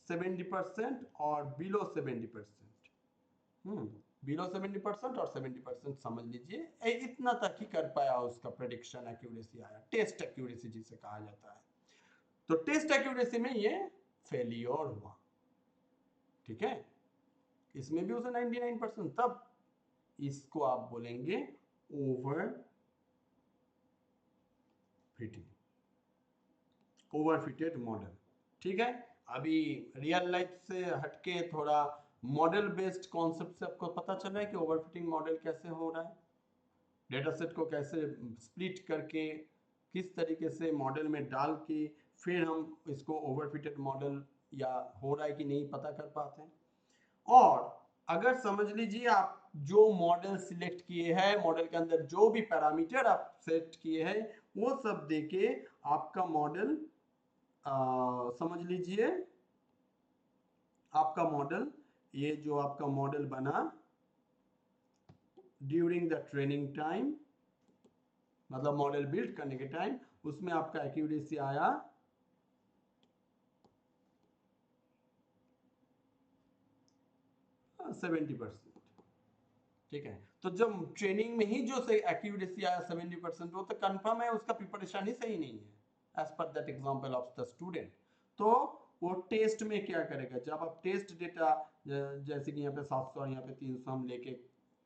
70% और बिलो 70%, बिलो 70% और 70% समझ लीजिए इतना तक ही कर पाया, उसका प्रेडिक्शन एक्यूरेसी आया, टेस्ट एक्यूरेसी जिसे कहा जाता है। तो टेस्ट एक्यूरेसी में ये फेलियर हुआ, ठीक है, इसमें भी उसे 99%, तब इसको आप बोलेंगे ओवर फिटिंग, ओवरफिटेड मॉडल, ठीक है। अभी रियल लाइफ से हटके थोड़ा मॉडल बेस्ड कॉन्सेप्ट से आपको पता चल रहा है कि ओवरफिटिंग मॉडल कैसे हो रहा है, डेटा सेट को कैसे स्प्लिट करके किस तरीके से मॉडल में डाल के फिर हम इसको ओवरफिटेड मॉडल या हो रहा है कि नहीं पता कर पाते हैं। और अगर समझ लीजिए आप जो मॉडल सिलेक्ट किए हैं, मॉडल के अंदर जो भी पैरामीटर आप सेट किए हैं वो सब देके आपका मॉडल समझ लीजिए आपका मॉडल, ये जो आपका मॉडल बना ड्यूरिंग द ट्रेनिंग टाइम, मतलब मॉडल बिल्ड करने के टाइम, उसमें आपका एक्यूरेसी आया 70%, ठीक है। तो जब ट्रेनिंग में ही जो से एक्यूरेसी आया 70%, वो तो कंफर्म है उसका प्रिपरेशन ही सही नहीं है as per that example of the student. तो वो टेस्ट में क्या करेगा, जब आप टेस्ट डेटा जैसे कि यहाँ पे 700 और यहाँ पे 300 हम लेके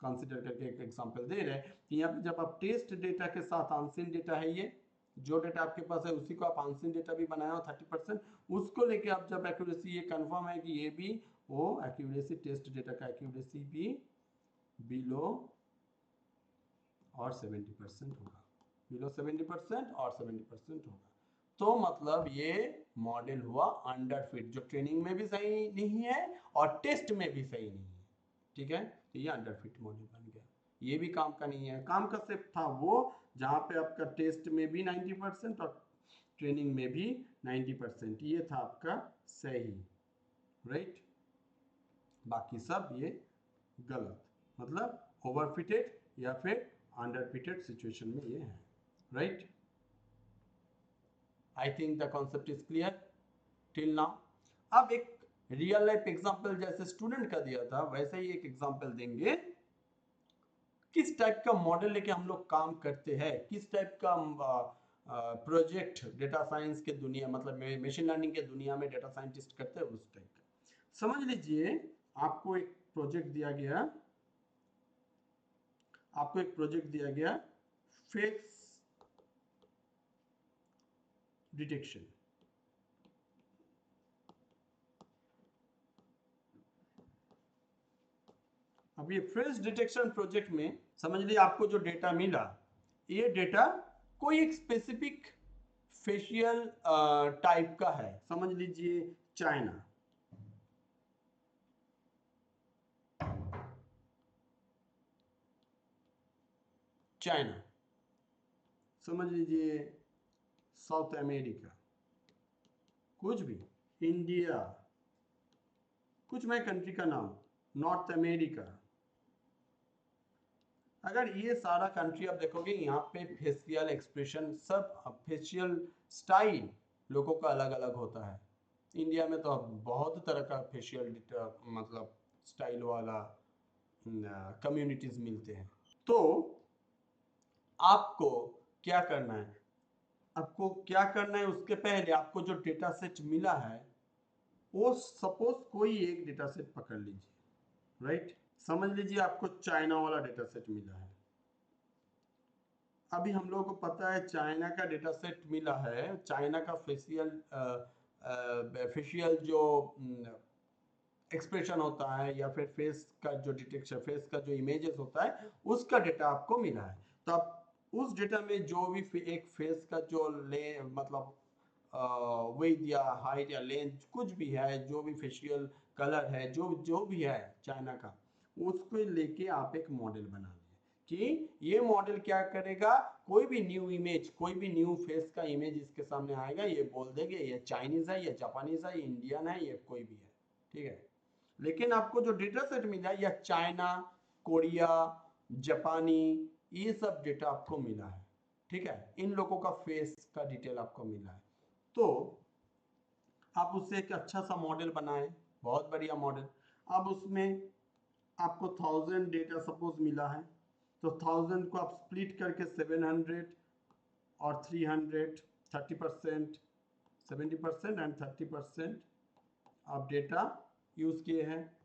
कंसिडर करके एक एग्जांपल दे रहे हैं, कि यहाँ पे जब आप टेस्ट डेटा के साथ अनसीन डेटा है, ये जो डेटा आपके पास है उसी को आप अनसीन डेटा भी बनाए हो 30%, उसको लेके आप जब एक्यूरेसी ये कंफर्म है कि ये भी वो एक्यूरेसी टेस्ट डेटा का एक्यूरेसी भी बिलो और 70% होगा, बिलो 70% और 70% होगा। तो मतलब ये मॉडल हुआ अंडर फिट, जो ट्रेनिंग में भी सही नहीं है और टेस्ट में भी सही नहीं है, ठीक है। तो ये अंडर फिट मॉडल बन गया, ये भी काम का नहीं है। काम का सिर्फ था वो जहाँ पे आपका टेस्ट में भी 90% और ट्रेनिंग में भी 90%, ये था आपका सही, राइट। बाकी सब ये गलत, मतलब ओवरफिटेड या फिर अंडरफिटेड सिचुएशन में ये है, right. I think the concept is clear till now. अब एक रियल लाइफ एग्जांपल जैसे स्टूडेंट का दिया था वैसे ही एक एग्जांपल देंगे, किस टाइप का मॉडल लेके हम लोग काम करते हैं, किस टाइप का प्रोजेक्ट डेटा साइंस के दुनिया मतलब मशीन लर्निंग के दुनिया में डेटा साइंटिस्ट करते हैं उस टाइप का। समझ लीजिए आपको एक प्रोजेक्ट दिया गया, फेस डिटेक्शन। अब ये फेस डिटेक्शन प्रोजेक्ट में समझ लीजिए आपको जो डेटा मिला, ये डेटा कोई एक स्पेसिफिक फेशियल टाइप का है, समझ लीजिए चाइना, समझ लीजिए साउथ अमेरिका, कुछ भी, इंडिया, कुछ मैं कंट्री का नाम, नॉर्थ अमेरिका। अगर ये सारा कंट्री आप देखोगे यहाँ पे फेशियल एक्सप्रेशन सब फेशियल स्टाइल लोगों का अलग अलग होता है। इंडिया में तो बहुत तरह का फेशियल मतलब स्टाइल वाला कम्युनिटीज मिलते हैं। तो आपको क्या करना है, उसके पहले आपको जो डेटा सेट मिला है वो सपोज कोई एक डेटा सेट पकड़ लीजिए, राइट। समझ लीजिए आपको चाइना वाला डेटा सेट मिला है। अभी हम लोगों को पता है चाइना का डेटा सेट मिला है, चाइना का फेशियल जो एक्सप्रेशन होता है या फिर फेस का जो डिटेक्शन, फेस का जो इमेजेस होता है उसका डेटा आपको मिला है। तो आप उस डेटा में जो भी एक फेस का जो ले मतलब विड्थ या हाइट या लेंथ कुछ भी है, जो भी फेशियल कलर है, जो जो भी है चाइना का, उसको लेके आप एक मॉडल बना लिए कि ये मॉडल क्या करेगा, कोई भी न्यू इमेज, कोई भी न्यू फेस का इमेज इसके सामने आएगा, ये बोल देंगे ये चाइनीज है, ये जापानीज है, ये इंडियन है, ये कोई भी है, ठीक है। लेकिन आपको जो डेटा सेट मिला है या चाइना, कोरिया, जापानी, ये सब डेटा आपको मिला है, ठीक है। इन लोगों का फेस का डिटेल आपको मिला है, तो आप उससे एक अच्छा सा मॉडल बनाएं, बहुत बढ़िया मॉडल। अब उसमें आपको 1000 डेटा सपोज मिला है, तो 1000 को आप स्प्लिट करके 700 और 300, 30%, 70% एंड 30% आप डेटा यूज किए हैं,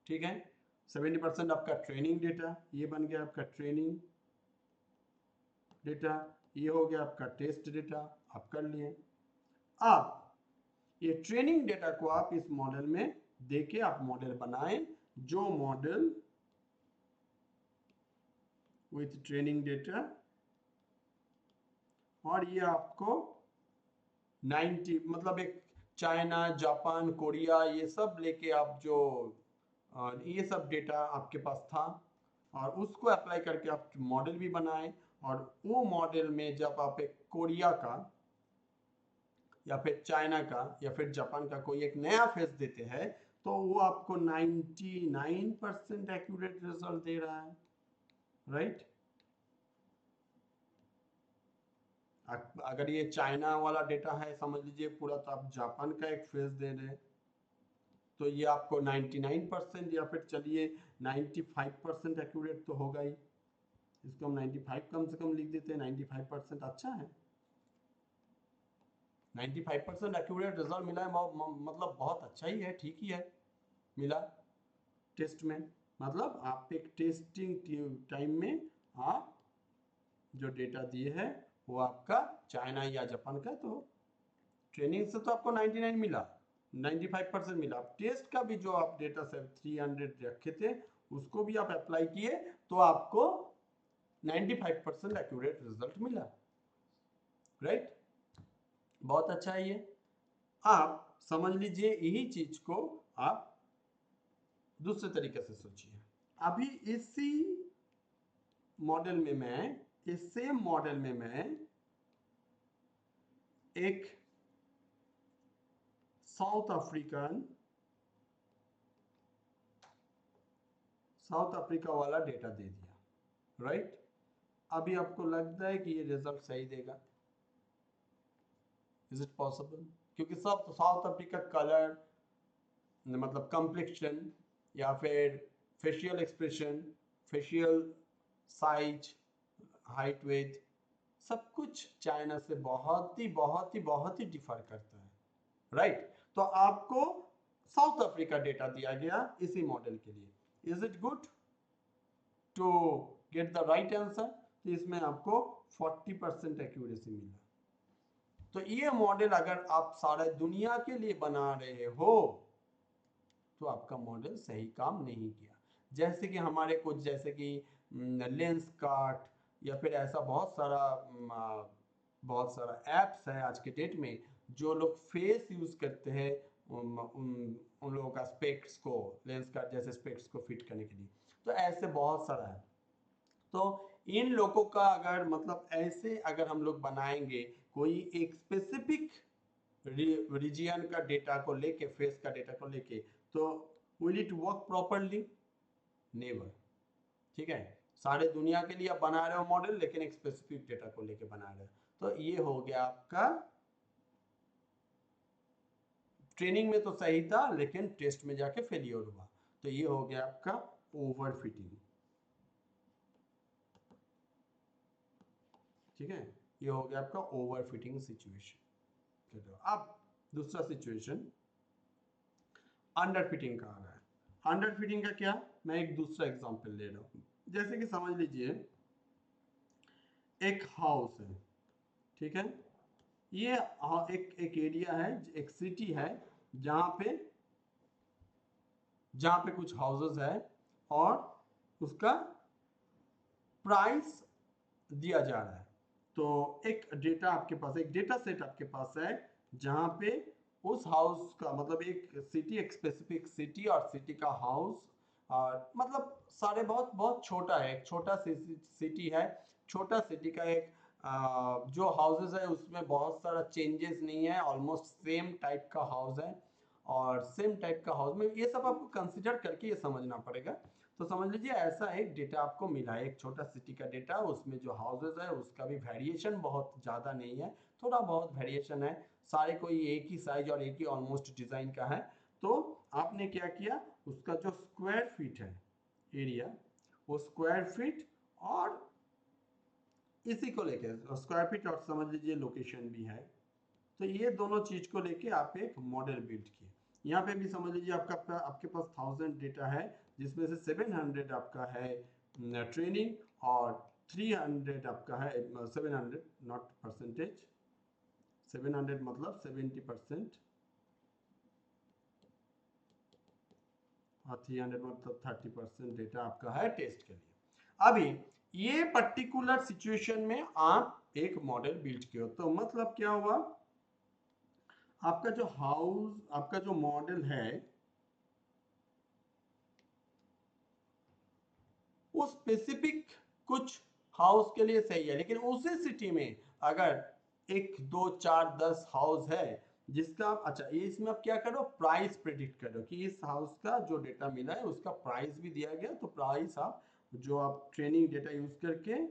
ठीक है। 70% आपका ट्रेनिंग डेटा, ये बन गया आपका ट्रेनिंग डेटा, ये हो गया आपका टेस्ट डेटा, आप कर लिए। अब ये ट्रेनिंग डेटा को आप इस मॉडल में देके आप मॉडल बनाएं, जो मॉडल विथ ट्रेनिंग डेटा, और ये आपको 90 मतलब एक चाइना, जापान, कोरिया ये सब लेके आप जो ये सब डेटा आपके पास था और उसको अप्लाई करके आप मॉडल भी बनाए, और वो मॉडल में जब आप एक कोरिया का या फिर चाइना का या फिर जापान का कोई एक नया फेस देते हैं, तो वो आपको 99% एक्यूरेट रिजल्ट दे रहा है, राइट। अगर ये चाइना वाला डेटा है समझ लीजिए पूरा, तो आप जापान का एक फेस दे रहे हैं, तो ये आपको 99% या फिर चलिए 95% एक्यूरेट तो होगा ही। इसको हम 95 कम से कम लिख देते हैं, 95% अच्छा है। 95% एक्यूरेट रिजल्ट मिला है, मतलब बहुत अच्छा ही है, ठीक ही है मिला टेस्ट में। मतलब आप एक टेस्टिंग टाइम में आप जो डेटा दिए हैं वो आपका चाइना या जापान का, तो ट्रेनिंग से तो आपको 99 मिला, 95% मिला। टेस्ट का भी जो आप डेटा से 300 रखे थे उसको भी आप अप्लाई किए तो आपको 95% एक्यूरेट रिजल्ट मिला, राइट। बहुत अच्छा है ये। आप समझ लीजिए यही चीज को आप दूसरे तरीके से सोचिए। अभी इसी मॉडल में मैं, इस सेम मॉडल में मैं एक साउथ अफ्रीका वाला डेटा दे दिया, राइट। अभी आपको लगता है कि ये रिजल्ट सही देगा? Is it possible? क्योंकि सब साउथ अफ्रीका कलर, मतलब कम्प्लेक्शन या फिर facial expression, facial size, height, weight, सब कुछ चाइना से बहुत ही डिफर करता है, राइट। तो आपको साउथ अफ्रीका डेटा दिया गया इसी मॉडल के लिए। Is it good to get the right answer? तो इसमें आपको 40% एक्यूरेसी मिला। तो ये मॉडल अगर आप सारे दुनिया के लिए बना रहे हो तो आपका मॉडल सही काम नहीं किया। जैसे कि हमारे कुछ, जैसे कि लेंस कार्ट या फिर ऐसा बहुत सारा एप्स है आज के डेट में जो लोग फेस यूज करते हैं उन लोगों का स्पेक्स को, लेंस कार्ट जैसे स्पेक्स को फिट करने के लिए। तो ऐसे बहुत सारा है। तो इन लोगों का अगर मतलब ऐसे अगर हम लोग बनाएंगे कोई एक स्पेसिफिक रीजियन का डेटा को लेके, फेस का डेटा को लेके, तो will it work properly? Never. ठीक है, सारे दुनिया के लिए आप बना रहे हो मॉडल लेकिन एक स्पेसिफिक डेटा को लेके बना रहे हो, तो ये हो गया आपका ट्रेनिंग में तो सही था लेकिन टेस्ट में जाके फेलियर हुआ। तो ये हो गया आपका ओवरफिटिंग। ठीक है, ये हो गया आपका ओवरफिटिंग सिचुएशन। अब दूसरा सिचुएशन अंडरफिटिंग का आ रहा है। अंडरफिटिंग का क्या, मैं एक दूसरा एग्जांपल ले रहा हूं। जैसे कि समझ लीजिए एक हाउस है, ठीक है। ये एक एरिया है, एक सिटी है जहां पे कुछ हाउसेस है और उसका प्राइस दिया जा रहा है। तो एक डेटा आपके पास, एक डेटा सेट आपके पास है जहां पे उस हाउस का मतलब एक सिटी, एक स्पेसिफिक सिटी और सिटी का हाउस, और मतलब सारे बहुत बहुत छोटा है, एक छोटा सिटी है। छोटा सिटी का एक जो हाउसेस है उसमें बहुत सारा चेंजेस नहीं है, ऑलमोस्ट सेम टाइप का हाउस है। और सेम टाइप का हाउस में ये सब आपको कंसिडर करके ये समझना पड़ेगा। तो समझ लीजिए ऐसा एक डेटा आपको मिला है, एक छोटा सिटी का डेटा, उसमें जो हाउसेस है उसका भी वेरिएशन बहुत ज़्यादा नहीं है, थोड़ा बहुत वेरिएशन है, सारे कोई एक ही साइज और एक ही ऑलमोस्ट डिज़ाइन का है। तो आपने क्या किया, उसका जो स्क्वायर फीट है एरिया, वो स्क्वायर फीट और इसी को लेके स्क्वायर फीट और समझ लीजिए लोकेशन भी है, तो ये दोनों चीज को लेके आप एक मॉडल बिल्ड किए। यहाँ पे भी समझ लीजिए आपके पास 1000 डेटा है जिसमें से 700 आपका है ट्रेनिंग और 300 आपका है 700 नॉट परसेंटेज, 700 मतलब 70% और 300 मतलब 30% डेटा आपका है टेस्ट के लिए। अभी ये पर्टिकुलर सिचुएशन में आप एक मॉडल बिल्ड किए, तो मतलब क्या हुआ, आपका जो हाउस, आपका जो मॉडल है वो स्पेसिफिक कुछ हाउस के लिए सही है, लेकिन उसी सिटी में अगर एक दो चार 10 हाउस है जिसका आप, अच्छा ये इसमें आप क्या करो, प्राइस प्रेडिक्ट करो कि इस हाउस का जो डेटा मिला है उसका प्राइस भी दिया गया, तो प्राइस आप जो आप ट्रेनिंग डेटा यूज करके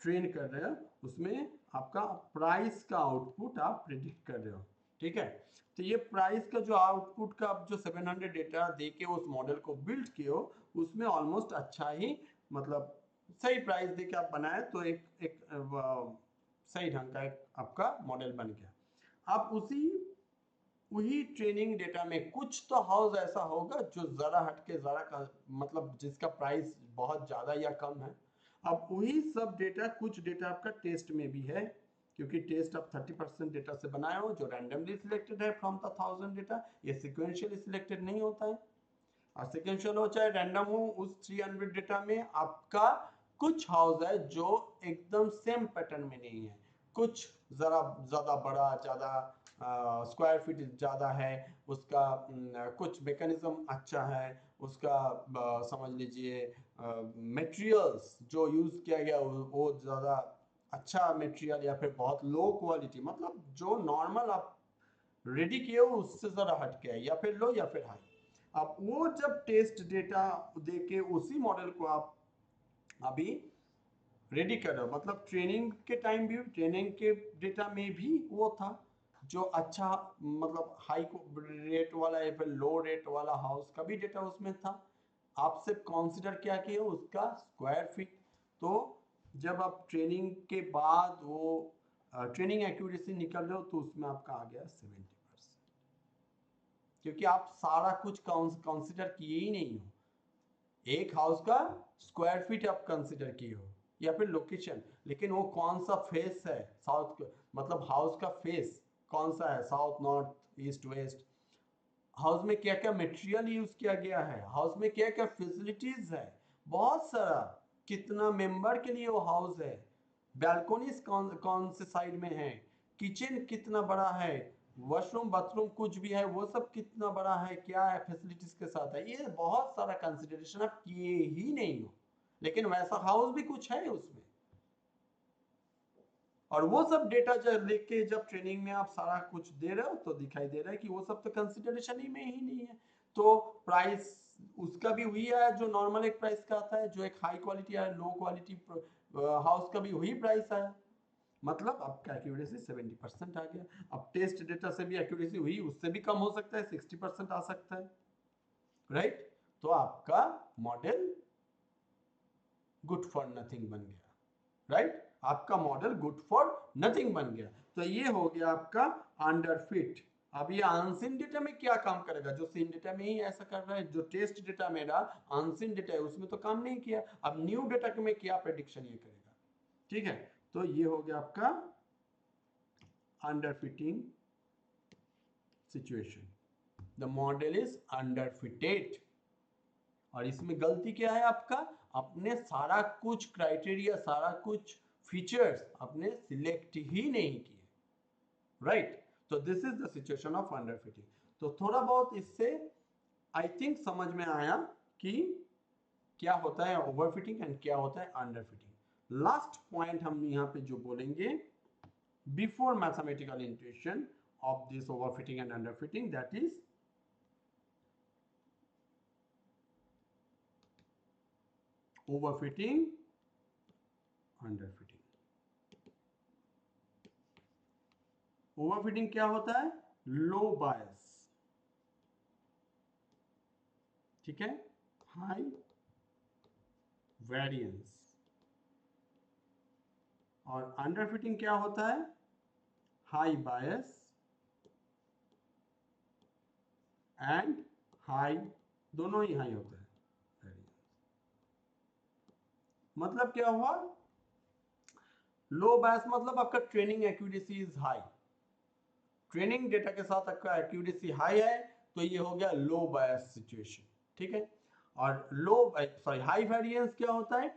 ट्रेन कर रहे हो उसमें आपका प्राइस का आउटपुट आप प्रेडिक्ट कर रहे हो। ठीक है, तो ये प्राइस का जो आउटपुट का आप जो 700 डेटा दे के उस मॉडल को बिल्ड किए हो उसमें ऑलमोस्ट अच्छा ही, मतलब सही प्राइस दे के आप बनाए तो एक सही ढंग का एक आपका मॉडल बन गया। आप वही ट्रेनिंग डेटा में कुछ तो हाउस ऐसा होगा जो जरा हटके जरा का मतलब जिसका प्राइस बहुत ज्यादा या कम है। अब वही सब डेटा, कुछ डेटा आपका टेस्ट में भी है, क्योंकि टेस्ट आप 30% डेटा से बनाए हो जो रैंडमली सिलेक्टेड है फ्रॉम द 1000 डेटा, ये सिक्वेंशियली सिलेक्टेड नहीं होता है। और सिक्वेंशियल हो चाहे रैंडम हो, उस 300 डेटा में आपका कुछ हाउस है जो एकदम सेम पैटर्न में नहीं है, कुछ जरा ज्यादा बड़ा, ज्यादा स्क्वायर फीट ज्यादा है उसका, कुछ मैकेनिज्म अच्छा है उसका, समझ लीजिए मटेरियल्स जो यूज किया गया वो ज्यादा अच्छा मटेरियल, या फिर बहुत लो क्वालिटी, मतलब जो नॉर्मल आप रेडी किए हो उससे जरा हट के है, या फिर लो या फिर हाई। अब वो जब टेस्ट डेटा देके उसी मॉडल को आप अभी रेडी कर रहे हो, मतलब ट्रेनिंग के टाइम भी, ट्रेनिंग के डेटा में भी वो था जो अच्छा, मतलब हाई रेट वाला या फिर लो रेट वाला हाउस का भी डेटा उसमें था। आपसे कंसीडर क्या किया उसका स्क्वायर फीट। तो जब आप ट्रेनिंग के बाद वो ट्रेनिंग एक्यूरेसी निकल रहे हो तो उसमें आपका आ गया 70%, क्योंकि आप सारा कुछ कंसीडर किए ही नहीं हो। एक हाउस का स्क्वायर फीट आप कंसीडर किए हो या फिर लोकेशन, लेकिन वो कौन सा फेस है साउथ, मतलब हाउस का फेस कौन सा है, south, north, east, west, house में क्या क्या मटेरियल यूज किया गया है, हाउस में क्या क्या फैसिलिटीज है, बहुत सारा, कितना मेंबर के लिए वो हाउस है, बैल्कोनीज कौन कौन से साइड में है, किचन कितना बड़ा है, वॉशरूम बाथरूम कुछ भी है वो सब कितना बड़ा है, क्या है फैसिलिटीज के साथ है, ये बहुत सारा कंसिडरेशन आप किए ही नहीं हो, लेकिन वैसा हाउस भी कुछ है उसमें। और वो सब डेटा जब लेके जब ट्रेनिंग में आप सारा कुछ दे रहे हो तो दिखाई दे रहा है कि वो सब तो कंसिडरेशन ही में ही नहीं है। तो प्राइस उसका भी वही है जो नॉर्मल एक प्राइस का आता है, जो एक हाई क्वालिटी या लो क्वालिटी हाउस का भी वही प्राइस आया, मतलब आपका एक्यूरेसी 70% आ गया। अब टेस्ट डेटा से भी एक्यूरेसी हुई, उससे भी कम हो सकता है, 60% आ सकता है, राइट। तो आपका मॉडल गुड फॉर नथिंग बन गया, राइट। आपका मॉडल गुड फॉर नथिंग बन गया। तो ये हो गया आपका अंडर फिट। अब ये अनसीन डेटा में क्या काम करेगा, जो सीन डेटा में ही ऐसा कर रहा है, जो टेस्ट डेटा मेरा अनसीन डेटा है उसमें तो काम नहीं किया, अब न्यू डेटा में क्या प्रेडिक्शन ये करेगा, ठीक है। तो ये हो गया आपका underfitting situation, the model is under fitted. और इसमें गलती क्या है आपका, अपने सारा कुछ क्राइटेरिया, सारा कुछ फीचर्स अपने सिलेक्ट ही नहीं किए, राइट। तो this is the situation of under fitting. तो थोड़ा बहुत इससे आई थिंक समझ में आया कि क्या होता है ओवर फिटिंग एंड क्या होता है अंडर फिटिंग। लास्ट पॉइंट हम यहाँ पे जो बोलेंगे, before mathematical intuition of this over fitting and under fitting, that is overfitting, underfitting. Overfitting क्या होता है, लो बायस, ठीक है, हाई वेरिएंस। और अंडरफिटिंग क्या होता है, हाई बायस एंड हाई, दोनों ही हाई होता है वेरिएंस। मतलब क्या हुआ, लो बायस मतलब आपका training accuracy is high, training data के साथ आपका एक्यूरेसी हाई है, तो ये हो गया लो बायस सिचुएशन, ठीक है। और लो सॉरी हाई वेरिएंस क्या होता है,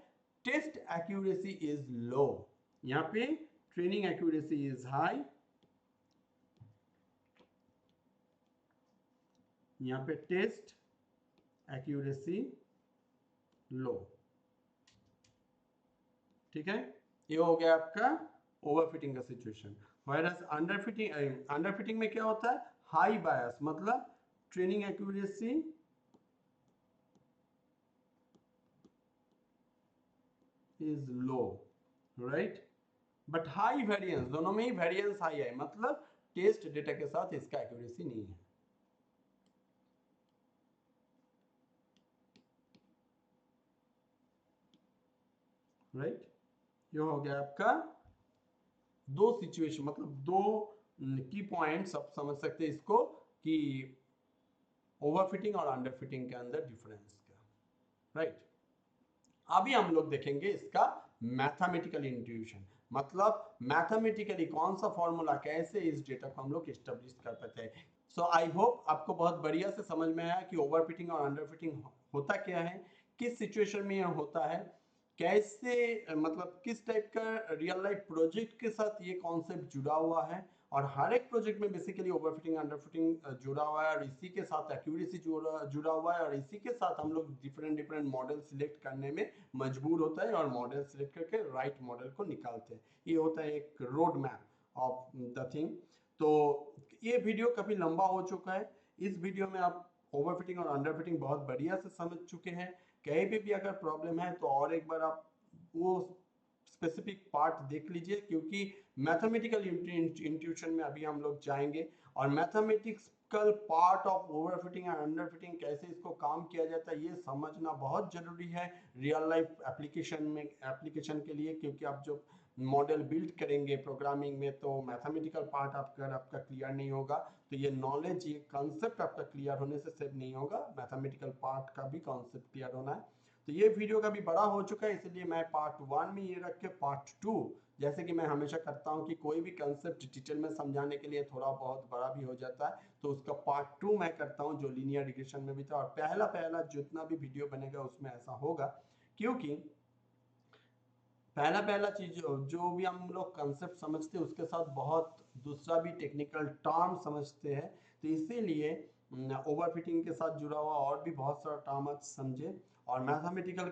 टेस्ट एक्यूरेसी इज लो, यहाँ पे ट्रेनिंग एक्यूरेसी इज हाई, यहाँ पे टेस्ट एक्यूरेसी लो, ठीक है। ये हो गया आपका ओवरफिटिंग का सिचुएशन। वायरस अंडरफिटिंग में क्या होता है, हाई बायस मतलब training accuracy is low, right, but high variance, दोनों में ही वेरिएंस हाई है, मतलब टेस्ट डेटा के साथ इसका एक्यूरेसी नहीं है, राइट। ये हो गया आपका दो सिचुएशन, मतलब दो की पॉइंट्स आप समझ सकते हैं इसको कि ओवरफिटिंग और अंडरफिटिंग के अंदर डिफरेंस का, राइट। अभी हम लोग देखेंगे इसका मैथमेटिकल इंट्यूशन, मतलब मैथमेटिकली कौन सा फॉर्मूला कैसे इस डेटा को हम लोग एस्टेब्लिश कर पाते हैं। सो आई होप आपको बहुत बढ़िया से समझ में आया कि ओवरफिटिंग और अंडरफिटिंग होता क्या है, किस सिचुएशन में यह होता है, कैसे मतलब किस टाइप का रियल लाइफ प्रोजेक्ट के साथ ये कॉन्सेप्ट जुड़ा हुआ है, और हर एक प्रोजेक्ट में बेसिकली ओवरफिटिंग अंडरफिटिंग जुड़ा हुआ है, और इसी के साथ एक्यूरेसी जुड़ा हुआ है, और इसी के साथ हम लोग डिफरेंट डिफरेंट मॉडल सिलेक्ट करने में मजबूर होता है, और मॉडल सिलेक्ट करके राइट मॉडल को निकालते हैं। ये होता है एक road map of the thing. तो ये वीडियो काफी लंबा हो चुका है, इस वीडियो में आप ओवरफिटिंग और अंडरफिटिंग बहुत बढ़िया से समझ चुके हैं। कहीं भी अगर प्रॉब्लम है तो और एक बार आप वो स्पेसिफिक पार्ट देख लीजिए, क्योंकि मैथमेटिकल इंट्यूशन में अभी हम लोग जाएंगे, और mathematical part of overfitting and underfitting कैसे इसको काम किया जाता है ये समझना बहुत जरूरी है रियल लाइफ एप्लीकेशन के लिए। क्योंकि आप जो मॉडल बिल्ड करेंगे प्रोग्रामिंग में, तो मैथमेटिकल पार्ट आपका क्लियर नहीं होगा तो ये नॉलेज, ये कॉन्सेप्ट आपका क्लियर होने से सिर्फ नहीं होगा, मैथमेटिकल पार्ट का भी कॉन्सेप्ट क्लियर होना है। तो ये वीडियो का भी बड़ा हो चुका है, इसलिए मैं पार्ट 1 में ये रख के पार्ट 2, जैसे कि मैं हमेशा करता हूँ कि कोई भी कंसेप्ट डिटेल में समझाने के लिए थोड़ा बहुत बड़ा भी हो जाता है, तो उसका पार्ट 2 मैं करता हूँ जो लीनियर रिग्रेशन में भी था। और पहला पहला जितना भी वीडियो बनेगा उसमें ऐसा होगा, क्योंकि पहला पहला चीज जो भी हम लोग कंसेप्ट समझते हैं उसके साथ बहुत दूसरा भी टेक्निकल टर्म समझते हैं, तो इसीलिए ओवरफिटिंग के साथ जुड़ा हुआ और भी बहुत सारा टर्म आज समझे। और मैथमेटिकल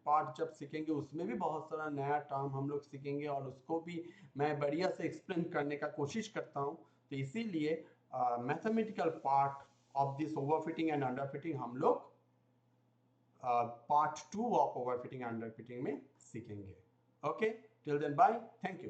पार्ट जब सीखेंगे उसमें भी बहुत सारा नया टर्म हम लोग सीखेंगे, और उसको भी मैं बढ़िया से एक्सप्लेन करने का कोशिश करता हूँ। तो इसीलिए mathematical part of this overfitting and underfitting हम लोग पार्ट 2 ऑफ ओवरफिटिंग अंडरफिटिंग में सीखेंगे। Okay, till then bye, thank you.